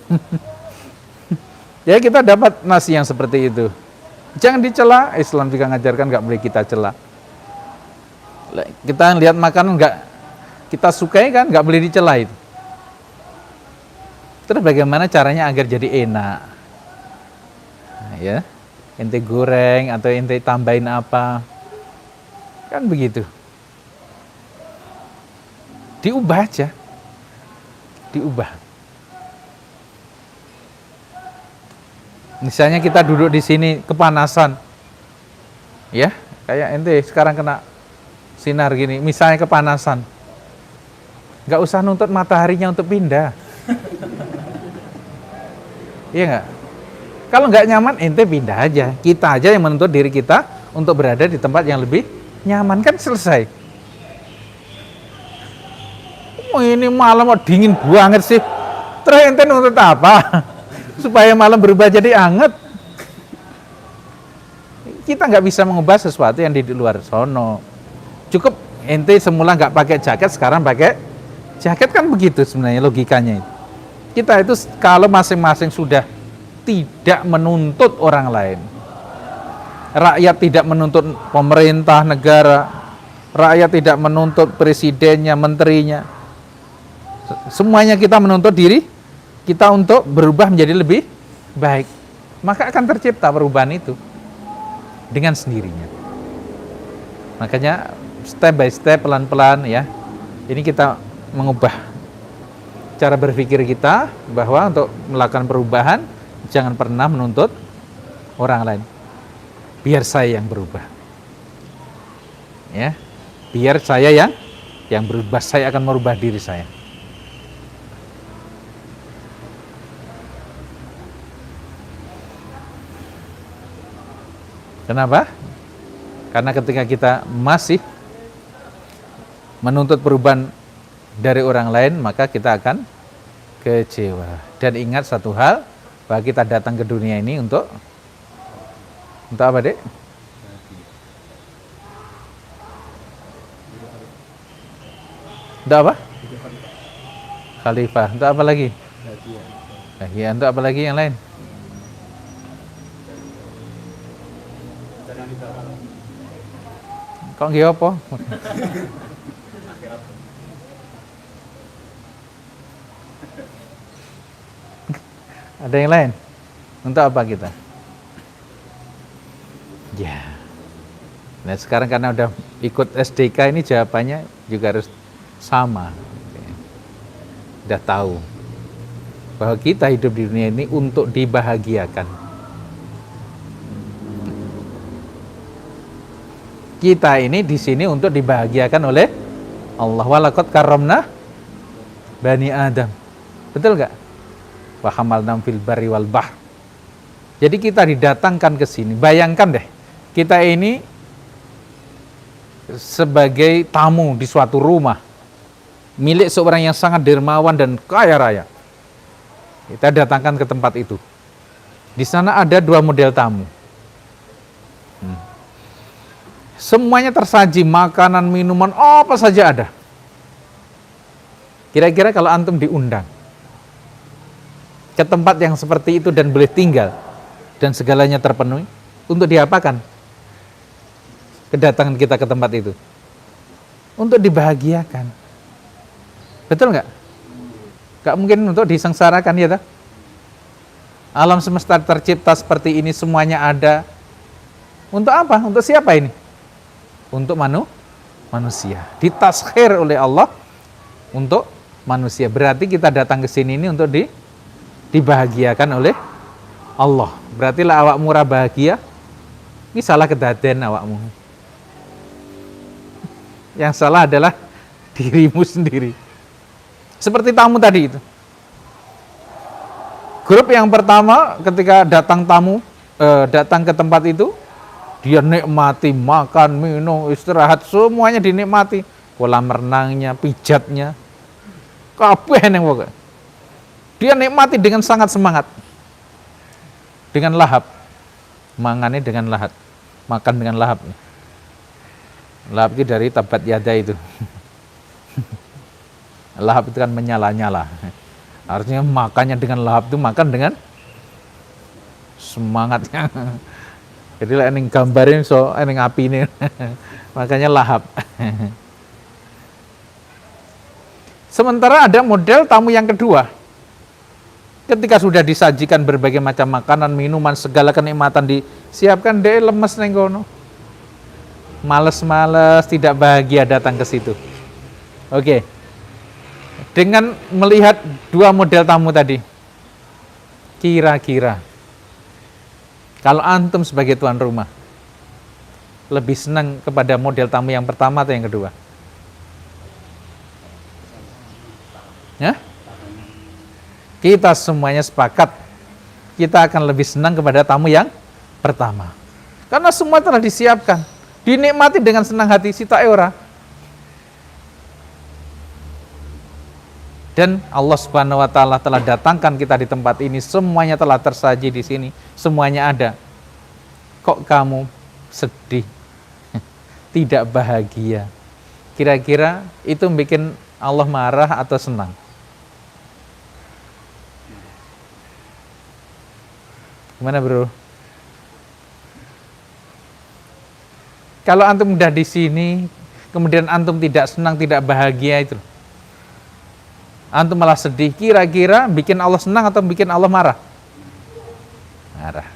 Ya kita dapat nasi yang seperti itu. Jangan dicela, Islam juga ngajarkan nggak boleh kita cela. Kita lihat makanan nggak kita sukai kan, nggak boleh dicela itu. Terus bagaimana caranya agar jadi enak? Nah, ya, ente goreng atau ente tambahin apa? Kan begitu. Diubah aja. Diubah. Misalnya kita duduk di sini kepanasan. Ya, kayak ente sekarang kena sinar gini, misalnya kepanasan. Nggak usah nuntut mataharinya untuk pindah. Iya nggak? Kalau nggak nyaman, ente pindah aja. Kita aja yang menuntut diri kita untuk berada di tempat yang lebih nyaman, kan selesai. Oh, ini malam mau dingin banget sih. Terus ente nuntut apa? Supaya malam berubah jadi anget. Kita nggak bisa mengubah sesuatu yang di luar sono. Cukup ente semula nggak pakai jaket, sekarang pakai jaket, kan begitu sebenarnya logikanya itu. Kita itu kalau masing-masing sudah tidak menuntut orang lain, rakyat tidak menuntut pemerintah negara, rakyat tidak menuntut presidennya, menterinya, semuanya kita menuntut diri kita untuk berubah menjadi lebih baik, maka akan tercipta perubahan itu dengan sendirinya. Makanya step by step, pelan-pelan ya, ini kita mengubah cara berpikir kita bahwa untuk melakukan perubahan jangan pernah menuntut orang lain. Biar saya yang berubah. Ya. Biar saya yang berubah, saya akan merubah diri saya. Kenapa? Karena ketika kita masih menuntut perubahan dari orang lain, maka kita akan kecewa. Dan ingat satu hal, bahwa kita datang ke dunia ini untuk apa, Dek? Untuk apa? Khalifah. Untuk apa lagi? Ya, untuk apa lagi yang lain? Kok nggih apa? Ada yang lain? Untuk apa kita? Ya. Nah sekarang karena udah ikut SDK ini jawabannya juga harus sama. Udah tahu bahwa kita hidup di dunia ini untuk dibahagiakan. Kita ini di sini untuk dibahagiakan oleh Allah. Walaqad karramna bani Adam. Betul nggak? Wa hamalnahum fil barri wal bahr. Jadi kita didatangkan ke sini. Bayangkan deh, kita ini sebagai tamu di suatu rumah milik seorang yang sangat dermawan dan kaya raya. Kita datangkan ke tempat itu. Di sana ada dua model tamu. Semuanya tersaji, makanan, minuman, apa saja ada. Kira-kira kalau antum diundang ke tempat yang seperti itu dan boleh tinggal dan segalanya terpenuhi, untuk diapakan kedatangan kita ke tempat itu? Untuk dibahagiakan. Betul nggak? Nggak mungkin untuk disengsarakan, ya tak? Alam semesta tercipta seperti ini, semuanya ada. Untuk apa? Untuk siapa ini? Untuk manusia. Ditaskhir oleh Allah untuk manusia. Berarti kita datang ke sini ini untuk dibahagiakan oleh Allah. Berarti lah awakmu ora bahagia, ini salah kedaden awakmu. Yang salah adalah dirimu sendiri. Seperti tamu tadi itu. Grup yang pertama ketika datang tamu, datang ke tempat itu, dia nikmati makan, minum, istirahat, semuanya dinikmati. Kolam renangnya, pijatnya, kabeh neng pokoknya. Dia nikmati dengan sangat semangat. Dengan lahap. Mangannya dengan lahap. Makan dengan lahap. Lahap itu dari tabat yada itu. Lahap itu kan menyala-nyala. Artinya makannya dengan lahap itu makan dengan semangatnya. Jadi lah ning gambarin so ning api ini Makanya lahap. Sementara ada model tamu yang kedua. Ketika sudah disajikan berbagai macam makanan, minuman, segala kenikmatan disiapkan, dia lemes neng kono. Males-males, tidak bahagia datang ke situ. Oke. Dengan melihat dua model tamu tadi, kira-kira kalau antum sebagai tuan rumah lebih senang kepada model tamu yang pertama atau yang kedua? Ya? Kita semuanya sepakat kita akan lebih senang kepada tamu yang pertama. Karena semua telah disiapkan, dinikmati dengan senang hati sita ora. Dan Allah Subhanahu wa taala telah datangkan kita di tempat ini, semuanya telah tersaji di sini, semuanya ada. Kok kamu sedih? Tidak bahagia. Kira-kira itu bikin Allah marah atau senang? Gimana bro? Kalau antum udah di sini, kemudian antum tidak senang, tidak bahagia itu, antum malah sedih, kira-kira bikin Allah senang atau bikin Allah marah? Marah.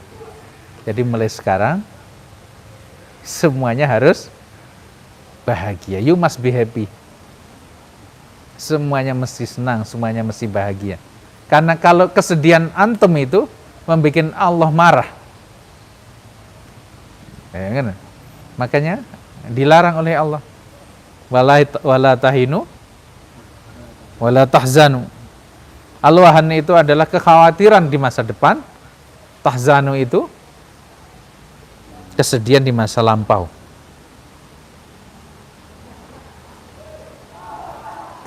Jadi mulai sekarang semuanya harus bahagia. You must be happy. Semuanya mesti senang, semuanya mesti bahagia. Karena kalau kesedihan antum itu membuat Allah marah, ya kan? Makanya dilarang oleh Allah. Wala tahinu wala tahzanu. Al-wahan itu adalah kekhawatiran di masa depan. Tahzanu itu kesedihan di masa lampau.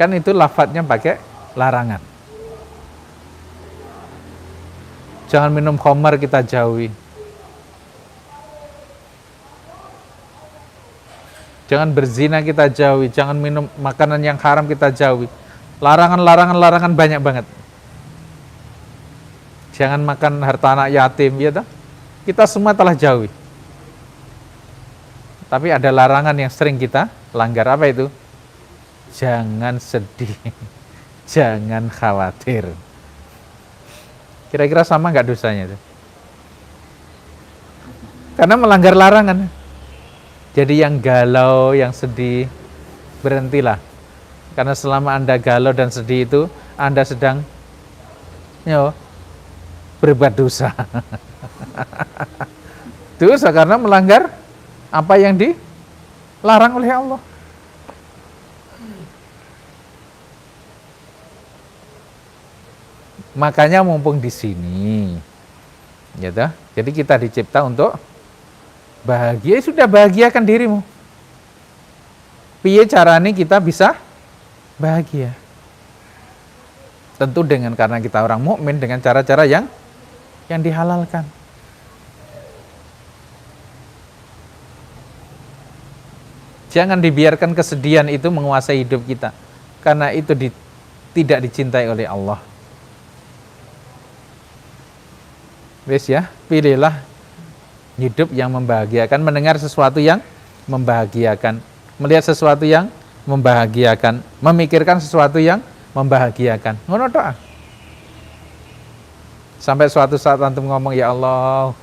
Kan itu lafadznya pakai larangan. Jangan minum khamar, kita jauhi. Jangan berzina, kita jauhi. Jangan minum makanan yang haram, kita jauhi. Larangan banyak banget. Jangan makan harta anak yatim, ya toh? Kita semua telah jauhi. Tapi ada larangan yang sering kita langgar. Apa itu? Jangan sedih. Jangan khawatir. Kira-kira sama nggak dosanya itu? Karena melanggar larangan. Jadi yang galau, yang sedih, berhentilah. Karena selama Anda galau dan sedih itu, Anda sedang berbuat dosa. Dosa karena melanggar apa yang dilarang oleh Allah. Makanya mumpung di sini, ya toh? Jadi kita dicipta untuk bahagia, sudah bahagiakan dirimu. Piye caranya kita bisa bahagia? Tentu dengan karena kita orang mukmin dengan cara-cara yang dihalalkan. Jangan dibiarkan kesedihan itu menguasai hidup kita, karena itu tidak dicintai oleh Allah. Wes ya, pilihlah hidup yang membahagiakan, mendengar sesuatu yang membahagiakan, melihat sesuatu yang membahagiakan, memikirkan sesuatu yang membahagiakan. Ngono doa. Sampai suatu saat antum ngomong, ya Allah,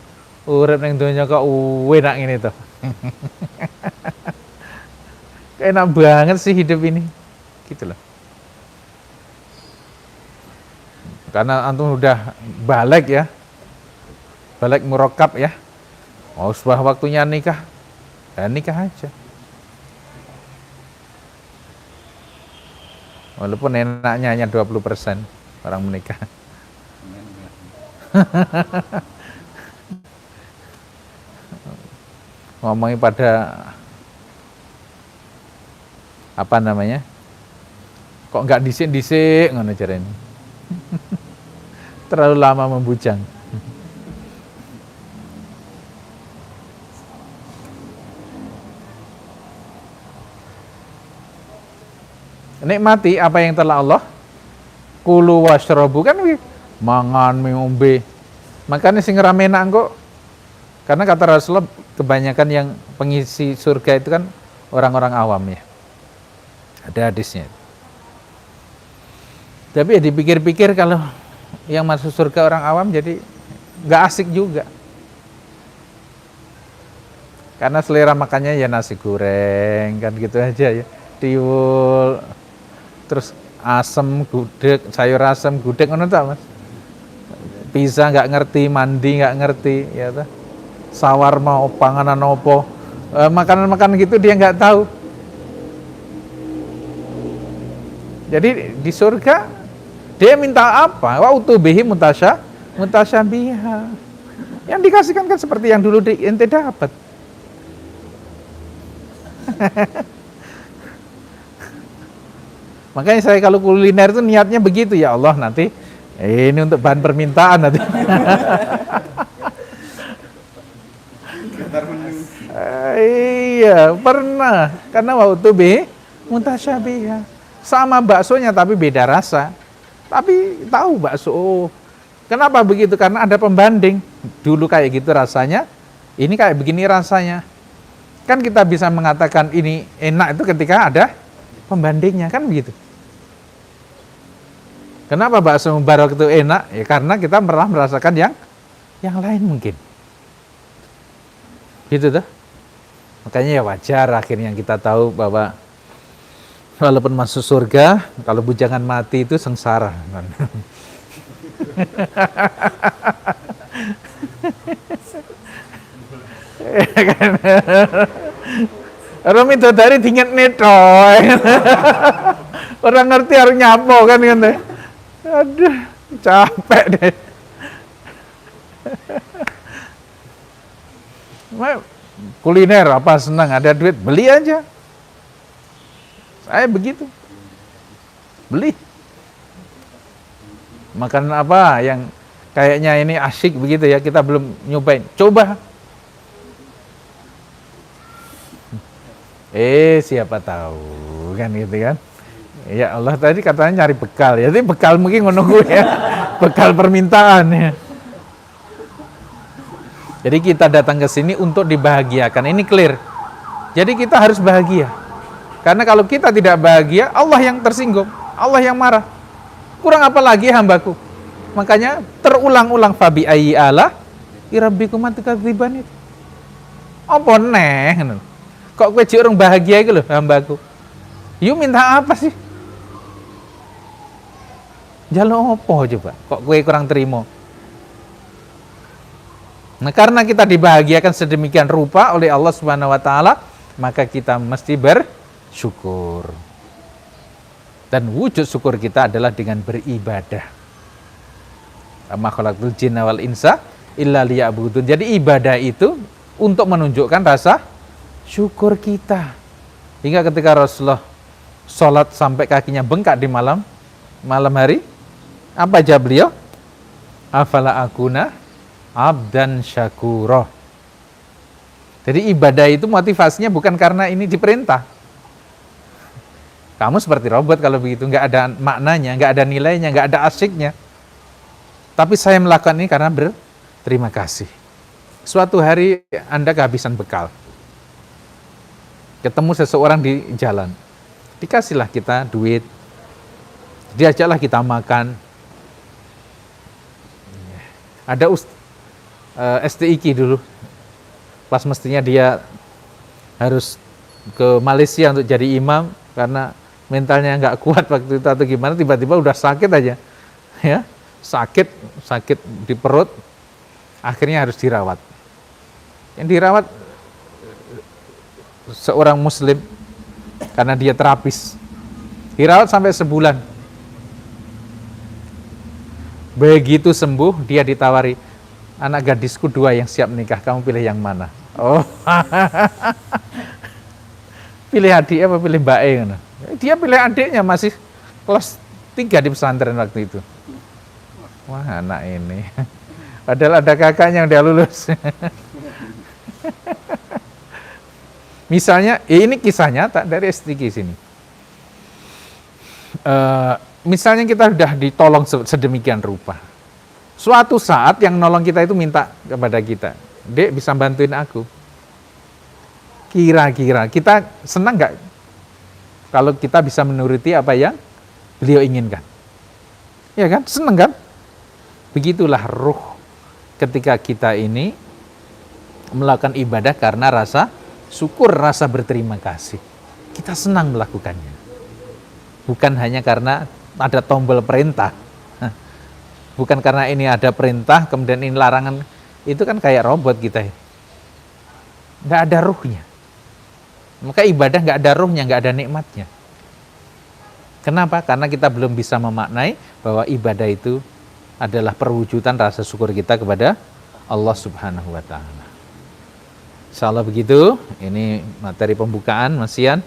urip ning donya kok enak ngene to. Enak banget sih hidup ini. Gitu loh. Karena antum udah balik ya. Balik murokab ya. Oh, sudah waktunya nikah. Ya nikah aja. Walaupun enaknya hanya 20% orang menikah. Ngomongin pada apa namanya? Kok nggak disik-disik ngono jarene. Terlalu lama membujang. Nikmati apa yang telah Allah kulu washrabu, kan mangan ngombe. Makanya sing rame enak kok. Karena kata Rasulullah kebanyakan yang pengisi surga itu kan orang-orang awam ya. Ada hadisnya. Tapi ya dipikir-pikir kalau yang masuk surga orang awam jadi nggak asik juga. Karena selera makannya ya nasi goreng kan gitu aja ya. Tiwul, terus asem, gudeg, sayur asem, gudeg ngono ta, Mas. Pizza nggak ngerti, mandi nggak ngerti, ya ta. Sawarma panganan opo. Makanan-makanan gitu dia nggak tahu. Jadi di surga dia minta apa? Wa utubihi mutasyabiha. Yang dikasihkan kan seperti yang dulu ente dapat. Makanya saya kalau kuliner itu niatnya begitu, ya Allah nanti ini untuk bahan permintaan nanti. Iya pernah, karena waktu mutasyabiha sama baksonya tapi beda rasa, tapi tahu bakso. Oh, kenapa begitu? Karena ada pembanding. Dulu kayak gitu rasanya, ini kayak begini rasanya. Kan kita bisa mengatakan ini enak itu ketika ada pembandingnya, kan begitu. Kenapa bakso Mubarak itu enak? Ya karena kita pernah merasakan yang lain mungkin. Gitu tuh. Makanya ya wajar akhirnya kita tahu bahwa walaupun masuk surga, kalau bujangan mati itu sengsara. Orang itu dari tingkat neto. Orang ngerti harus nyapo kan. Aduh, capek deh. Kuliner apa senang, ada duit beli aja. Saya begitu, beli. Makanan apa yang kayaknya ini asyik begitu ya, kita belum nyobain, coba. Siapa tahu kan gitu kan. Ya Allah tadi katanya nyari bekal ya, jadi bekal mungkin menunggu ya, bekal permintaan ya. Jadi kita datang ke sini untuk dibahagiakan, ini clear. Jadi kita harus bahagia. Karena kalau kita tidak bahagia, Allah yang tersinggung, Allah yang marah. Kurang apa lagi hambaku? Makanya terulang-ulang fabi ayyi ala irabbikum tukadziban itu. Apa neh? Kok kowe jek orang bahagia iku lho hambaku. You minta apa sih? Jaluk apa coba? Kok kowe kurang terima? Nah, karena kita dibahagiakan sedemikian rupa oleh Allah Subhanahu wa taala, maka kita mesti bersyukur. Dan wujud syukur kita adalah dengan beribadah. Ma khalaqtul jinna wal insa illa liya'budun. Jadi ibadah itu untuk menunjukkan rasa syukur kita. Hingga ketika Rasulullah sholat sampai kakinya bengkak di malam hari, apa jawab beliau? Afala akuna abdan syakuro. Jadi ibadah itu motivasinya bukan karena ini diperintah. Kamu seperti robot kalau begitu, nggak ada maknanya, nggak ada nilainya, nggak ada asyiknya. Tapi saya melakukan ini karena berterima kasih. Suatu hari Anda kehabisan bekal. Ketemu seseorang di jalan. Dikasihlah kita duit. Diajaklah kita makan. Ada STIQ dulu, pas mestinya dia harus ke Malaysia untuk jadi imam karena mentalnya nggak kuat waktu itu atau gimana, tiba-tiba udah sakit aja, ya sakit di perut, akhirnya harus dirawat. Yang dirawat seorang Muslim karena dia terapis, dirawat sampai sebulan. Begitu sembuh, dia ditawari, anak gadisku 2 yang siap menikah, kamu pilih yang mana? Oh, pilih adik apa pilih mbak E? Dia pilih adiknya, masih kelas 3 di pesantren waktu itu. Wah, anak ini. Padahal ada kakaknya yang udah lulus. Misalnya, ini kisah nyata dari STQ sini. Misalnya kita sudah ditolong sedemikian rupa. Suatu saat yang nolong kita itu minta kepada kita, Dek bisa bantuin aku. Kira-kira kita senang nggak kalau kita bisa menuruti apa yang beliau inginkan? Ya kan, senang kan? Begitulah ruh ketika kita ini melakukan ibadah karena rasa syukur, rasa berterima kasih. Kita senang melakukannya. Bukan hanya karena ada tombol perintah. Bukan karena ini ada perintah, kemudian ini larangan. Itu kan kayak robot kita. Nggak ada ruhnya. Maka ibadah nggak ada ruhnya, nggak ada nikmatnya. Kenapa? Karena kita belum bisa memaknai bahwa ibadah itu adalah perwujudan rasa syukur kita kepada Allah Subhanahu wa Ta'ala. Insyaallah begitu. Ini materi pembukaan Mas Ian.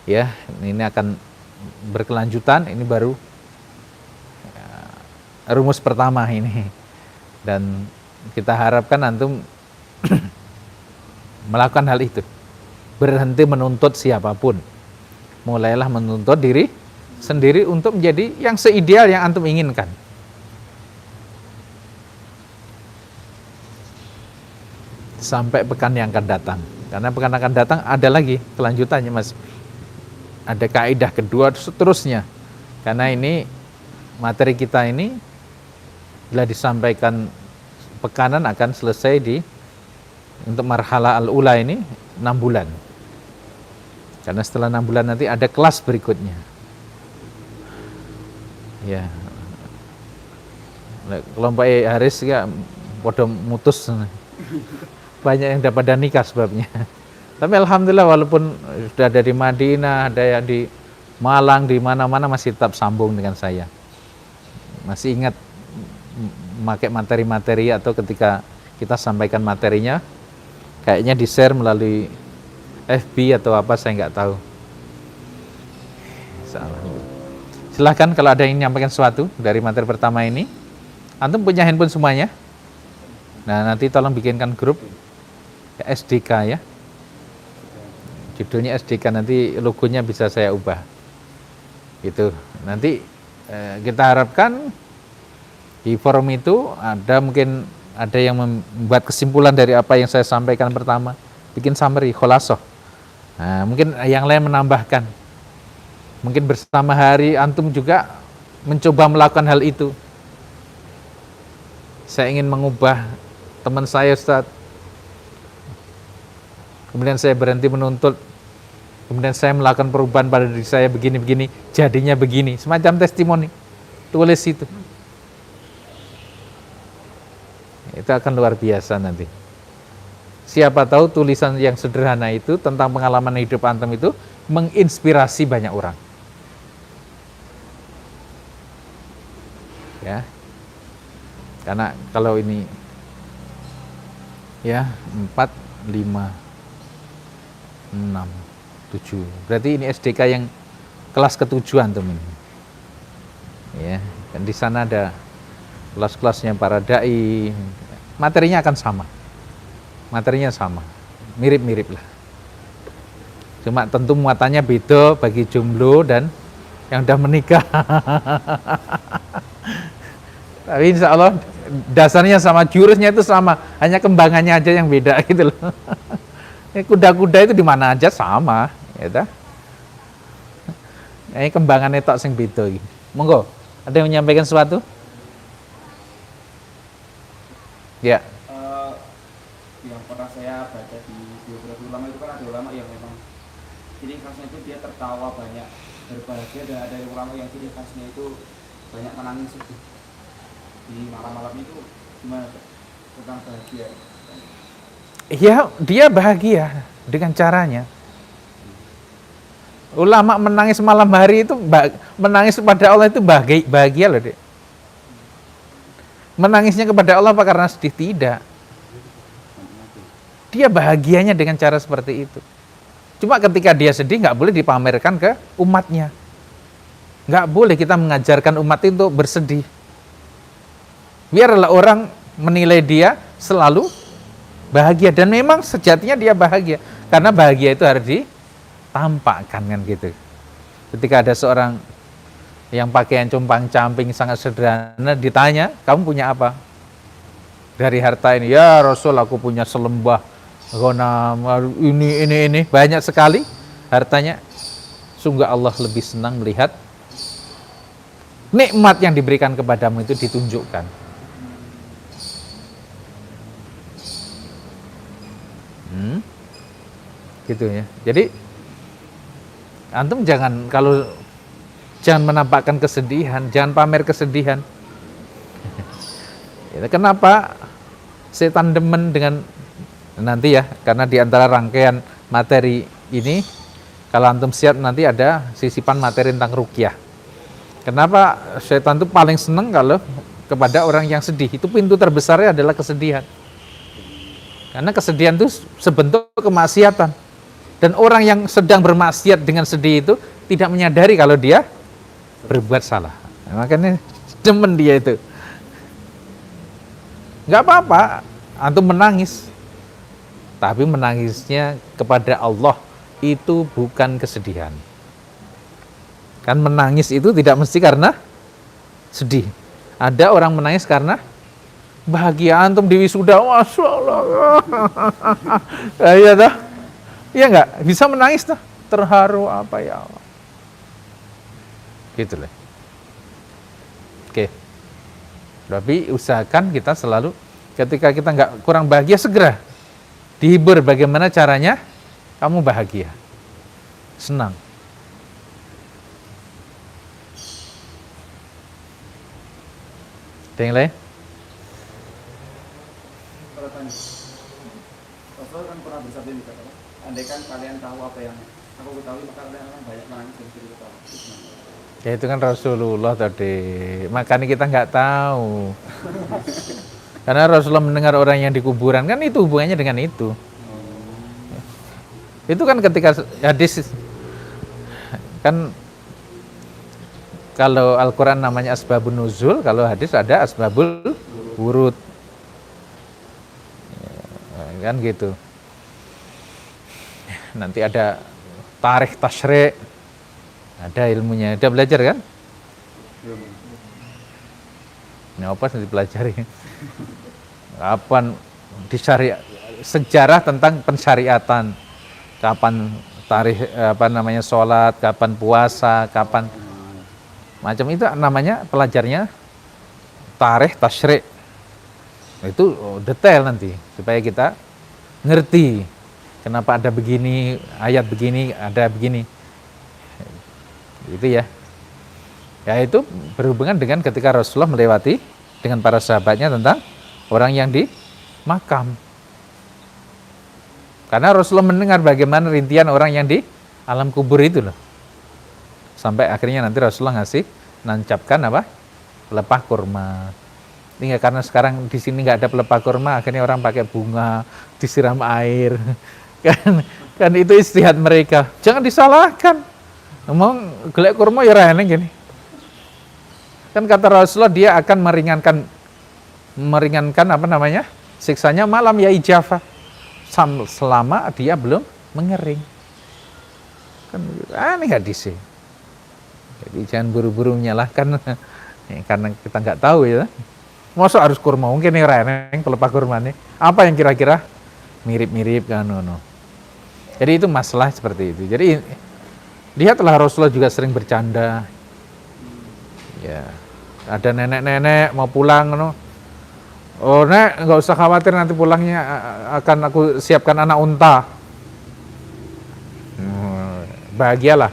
Ya, ini akan berkelanjutan. Ini baru rumus pertama ini. Dan kita harapkan antum melakukan hal itu. Berhenti menuntut siapapun. Mulailah menuntut diri sendiri untuk menjadi yang seideal yang antum inginkan. Sampai pekan yang akan datang. Karena pekan akan datang ada lagi kelanjutannya, Mas. Ada kaidah kedua seterusnya. Karena ini materi kita ini bila disampaikan pekanan akan selesai untuk marhalah al-ula ini 6 bulan. Karena setelah 6 bulan nanti ada kelas berikutnya. Ya. Kelompok Haris ya podo mutus. Banyak yang dapat nikah sebabnya. Tapi alhamdulillah walaupun sudah ada di Madinah, ada yang di Malang, di mana-mana masih tetap sambung dengan saya. Masih ingat memakai materi-materi atau ketika kita sampaikan materinya kayaknya di-share melalui FB atau apa saya nggak tahu. Silahkan kalau ada yang menyampaikan sesuatu dari materi pertama ini. Antum punya handphone semuanya? Nah nanti tolong bikinkan grup SDK ya. Judulnya SDK, nanti logonya bisa saya ubah. Gitu. Nanti kita harapkan di forum itu mungkin ada yang membuat kesimpulan dari apa yang saya sampaikan pertama, bikin summary, khulasoh. Nah, mungkin yang lain menambahkan. Mungkin bersama hari antum juga mencoba melakukan hal itu. Saya ingin mengubah teman saya, Ustaz. Kemudian saya berhenti menuntut. Kemudian saya melakukan perubahan pada diri saya begini-begini, jadinya begini. Semacam testimoni. Tulis itu. Itu akan luar biasa nanti. Siapa tahu tulisan yang sederhana itu tentang pengalaman hidup antum itu menginspirasi banyak orang. Ya. Karena kalau ini ya 4, 5, 6, 7. Berarti ini SDK yang kelas ke-7 antum ini. Ya, dan di sana ada kelas-kelasnya para dai. Materinya akan sama. Materinya sama. Mirip-mirip lah. Cuma tentu muatannya beda bagi jomblo dan yang udah menikah. Tapi insya Allah dasarnya sama, jurusnya itu sama, hanya kembangannya aja yang beda gitu loh. Kuda-kuda itu di mana aja sama, ya dah. Ini kembangannya tok sing beda iki. Monggo, ada yang menyampaikan sesuatu? Ya. Yang pernah saya baca di biografi ulama itu kan ada ulama yang memang ciri khasnya itu dia tertawa banyak, berbahagia, dan ada ulama yang ciri khasnya itu banyak menangis itu. Di malam-malam itu gimana tentang bahagia? Ya, dia bahagia dengan caranya. Ulama menangis malam hari itu, menangis kepada Allah itu bahagia loh, Dek. Menangisnya kepada Allah apa karena sedih? Tidak. Dia bahagianya dengan cara seperti itu. Cuma ketika dia sedih nggak boleh dipamerkan ke umatnya. Nggak boleh kita mengajarkan umat itu untuk bersedih. Biarlah orang menilai dia selalu bahagia, dan memang sejatinya dia bahagia karena bahagia itu harus ditampakkan kan gitu. Ketika ada seorang yang pakaian compang-camping sangat sederhana ditanya, kamu punya apa? Dari harta ini, ya Rasul aku punya selembah ghanam, ini banyak sekali hartanya. Sungguh Allah lebih senang melihat nikmat yang diberikan kepadamu itu ditunjukkan. Gitu ya. Jadi antum jangan menampakkan kesedihan, jangan pamer kesedihan. Kenapa setan demen dengan nanti ya, karena di antara rangkaian materi ini, kalau antum siap nanti ada sisipan materi tentang ruqyah. Kenapa setan itu paling seneng kalau kepada orang yang sedih? Itu pintu terbesarnya adalah kesedihan. Karena kesedihan itu sebentuk kemaksiatan. Dan orang yang sedang bermaksiat dengan sedih itu tidak menyadari kalau dia berbuat salah. Nah, makanya demen dia itu. Nggak apa-apa, antum menangis. Tapi menangisnya kepada Allah itu bukan kesedihan. Kan menangis itu tidak mesti karena sedih. Ada orang menangis karena bahagia. Antum di wisuda, Masya Allah. Iya dah. Iya nggak? Bisa menangis tuh. Terharu apa ya Allah. Gitu lah. Oke. Tapi usahakan kita selalu ketika kita nggak kurang bahagia segera dihibur. Bagaimana caranya kamu bahagia, senang. Ada yang lain? Rasul kan pernah bersabda juga, andaikan kalian tahu apa yang aku ketahui, maka kalian akan banyak menangis dan tidak ketawa. Ya itu kan Rasulullah tadi. Makanya kita nggak tahu. Karena Rasulullah mendengar orang yang di kuburan, kan itu hubungannya dengan itu. Itu kan ketika hadis, kan kalau Al-Quran namanya asbabun nuzul, kalau hadis ada asbabul wurud. Ya, kan gitu. Nanti ada tarikh tasyri', ada ilmunya. Udah belajar kan? Ini apa yang dipelajari? Kapan disyariat, sejarah tentang pensyariatan, kapan tarikh sholat, kapan puasa, kapan macam itu namanya pelajarnya tarikh tasyri'. Itu detail nanti supaya kita ngerti kenapa ada begini, ayat begini, ada begini. Itu ya. Ya itu berhubungan dengan ketika Rasulullah melewati dengan para sahabatnya tentang orang yang di makam. Karena Rasulullah mendengar bagaimana rintian orang yang di alam kubur itu loh. Sampai akhirnya nanti Rasulullah nancapkan apa? Pelepah kurma. Ini karena sekarang di sini nggak ada pelepah kurma, akhirnya orang pakai bunga, disiram air. Kan itu istihad mereka. Jangan disalahkan. Ngomong gelek kurma ya rene gini. Kan kata Rasulullah dia akan meringankan apa namanya? Siksanya malam ya ijafah. Selama dia belum mengering. Kan aneh hadisnya. Jadi jangan buru-buru menyalahkan ya, karena kita nggak tahu ya. Masa harus kurma, mungkin ini reneng pelepah kurma nih. Apa yang kira-kira mirip-mirip kan? No. Jadi itu masalah seperti itu. Jadi lihatlah Rasulullah juga sering bercanda. Ya, ada nenek-nenek mau pulang, no. Oh nek, nggak usah khawatir nanti pulangnya akan aku siapkan anak unta. Bahagialah.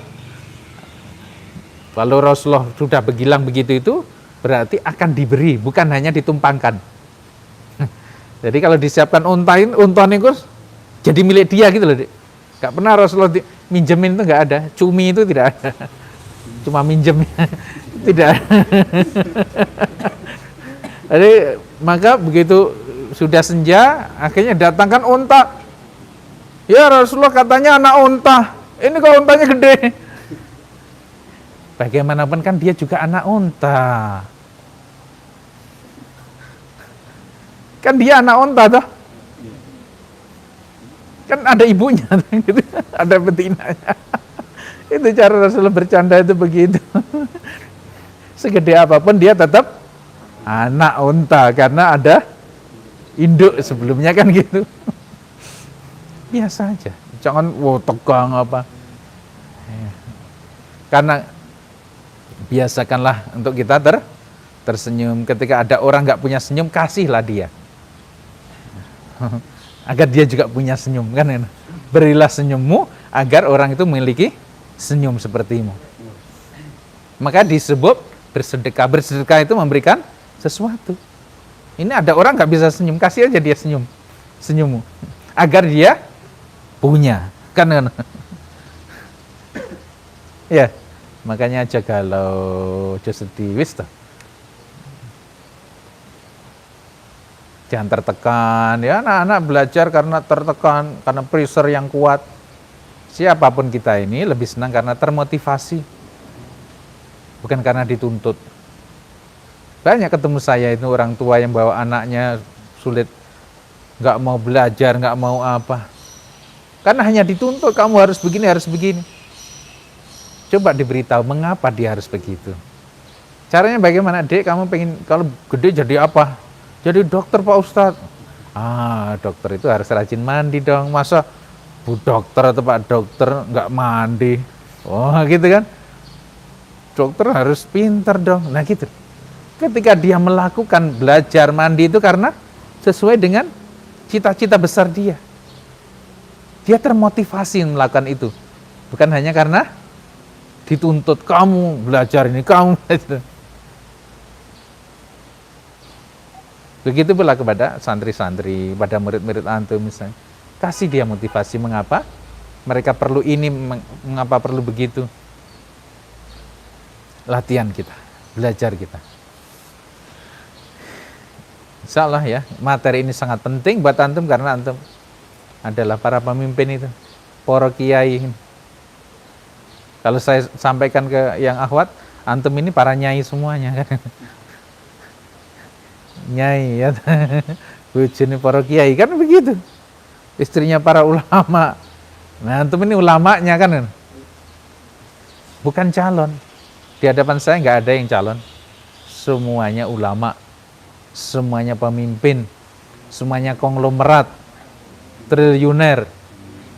Kalau Rasulullah sudah bergilang begitu itu berarti akan diberi, bukan hanya ditumpangkan. Jadi kalau disiapkan unta itu jadi milik dia gitu loh. Gak pernah Rasulullah minjemin itu, nggak ada. Cumi itu tidak ada. Cuma minjem, tidak ada. Jadi maka begitu sudah senja, akhirnya datangkan unta. Ya Rasulullah katanya anak unta. Ini kok untanya gede. Bagaimanapun kan dia juga anak unta. Kan dia anak unta toh. Kan ada ibunya gitu. Ada betinanya. Itu cara Rasulullah bercanda itu begitu. Segede apapun dia tetap anak unta karena ada induk sebelumnya kan gitu. biasa aja. Jangan tegang apa. Ya. Karena biasakanlah untuk kita tersenyum. Ketika ada orang nggak punya senyum, kasihlah dia. Agar dia juga punya senyum, kan? Berilah senyummu agar orang itu memiliki senyum sepertimu. Maka disebut bersedekah. Bersedekah itu memberikan sesuatu. Ini ada orang nggak bisa senyum, kasih aja dia senyummu, agar dia punya, kan? Ya, makanya aja kalau sedih wis toh. Jangan tertekan, ya anak-anak belajar karena tertekan, karena pressure yang kuat. Siapapun kita ini lebih senang karena termotivasi, bukan karena dituntut. Banyak ketemu saya itu orang tua yang bawa anaknya sulit, nggak mau belajar, nggak mau apa. Karena hanya dituntut, kamu harus begini, harus begini. Coba diberitahu mengapa dia harus begitu. Caranya bagaimana, Dek? Kamu pengen kalau gede jadi apa? Jadi dokter, Pak Ustadz. Dokter itu harus rajin mandi dong. Masa Bu Dokter atau Pak Dokter nggak mandi? Gitu kan? Dokter harus pinter dong. Nah gitu. Ketika dia melakukan belajar mandi itu karena sesuai dengan cita-cita besar dia. Dia termotivasi melakukan itu. Bukan hanya karena dituntut, kamu belajar ini, kamu belajar. Begitu pula kepada santri-santri, pada murid-murid antum misalnya. Kasih dia motivasi mengapa mereka perlu ini, mengapa perlu begitu. Latihan kita, belajar kita. Insya Allah ya, materi ini sangat penting buat antum karena antum adalah para pemimpin itu, para kiai. Kalau saya sampaikan ke yang akhwat, antum ini para nyai semuanya kan. Nyai ya, bujuni para kiai kan begitu, istrinya para ulama. Nah antum ini ulamanya kan, bukan calon. Di hadapan saya nggak ada yang calon, semuanya ulama, semuanya pemimpin, semuanya konglomerat, triliuner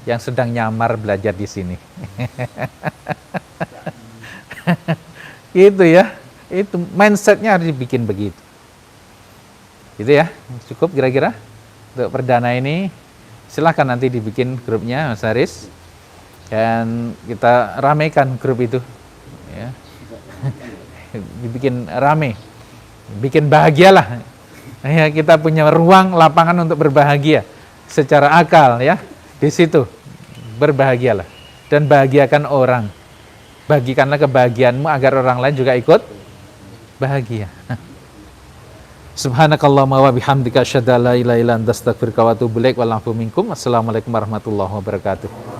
yang sedang nyamar belajar di sini. Gitu ya, itu mindsetnya harus dibikin begitu. Gitu ya, cukup kira-kira untuk perdana ini. Silahkan nanti dibikin grupnya Mas Haris dan kita ramaikan grup itu ya. Dibikin rame, bikin bahagialah ya, kita punya ruang lapangan untuk berbahagia secara akal ya. Di situ berbahagialah dan bahagiakan orang, bagikanlah kebahagiaanmu agar orang lain juga ikut bahagia. Subhanakallahumma wa bihamdika asyhadu an la ilaha illa anta astaghfiruka wa atubu ilaik. Wal afu minkum. Assalamualaikum warahmatullahi wabarakatuh.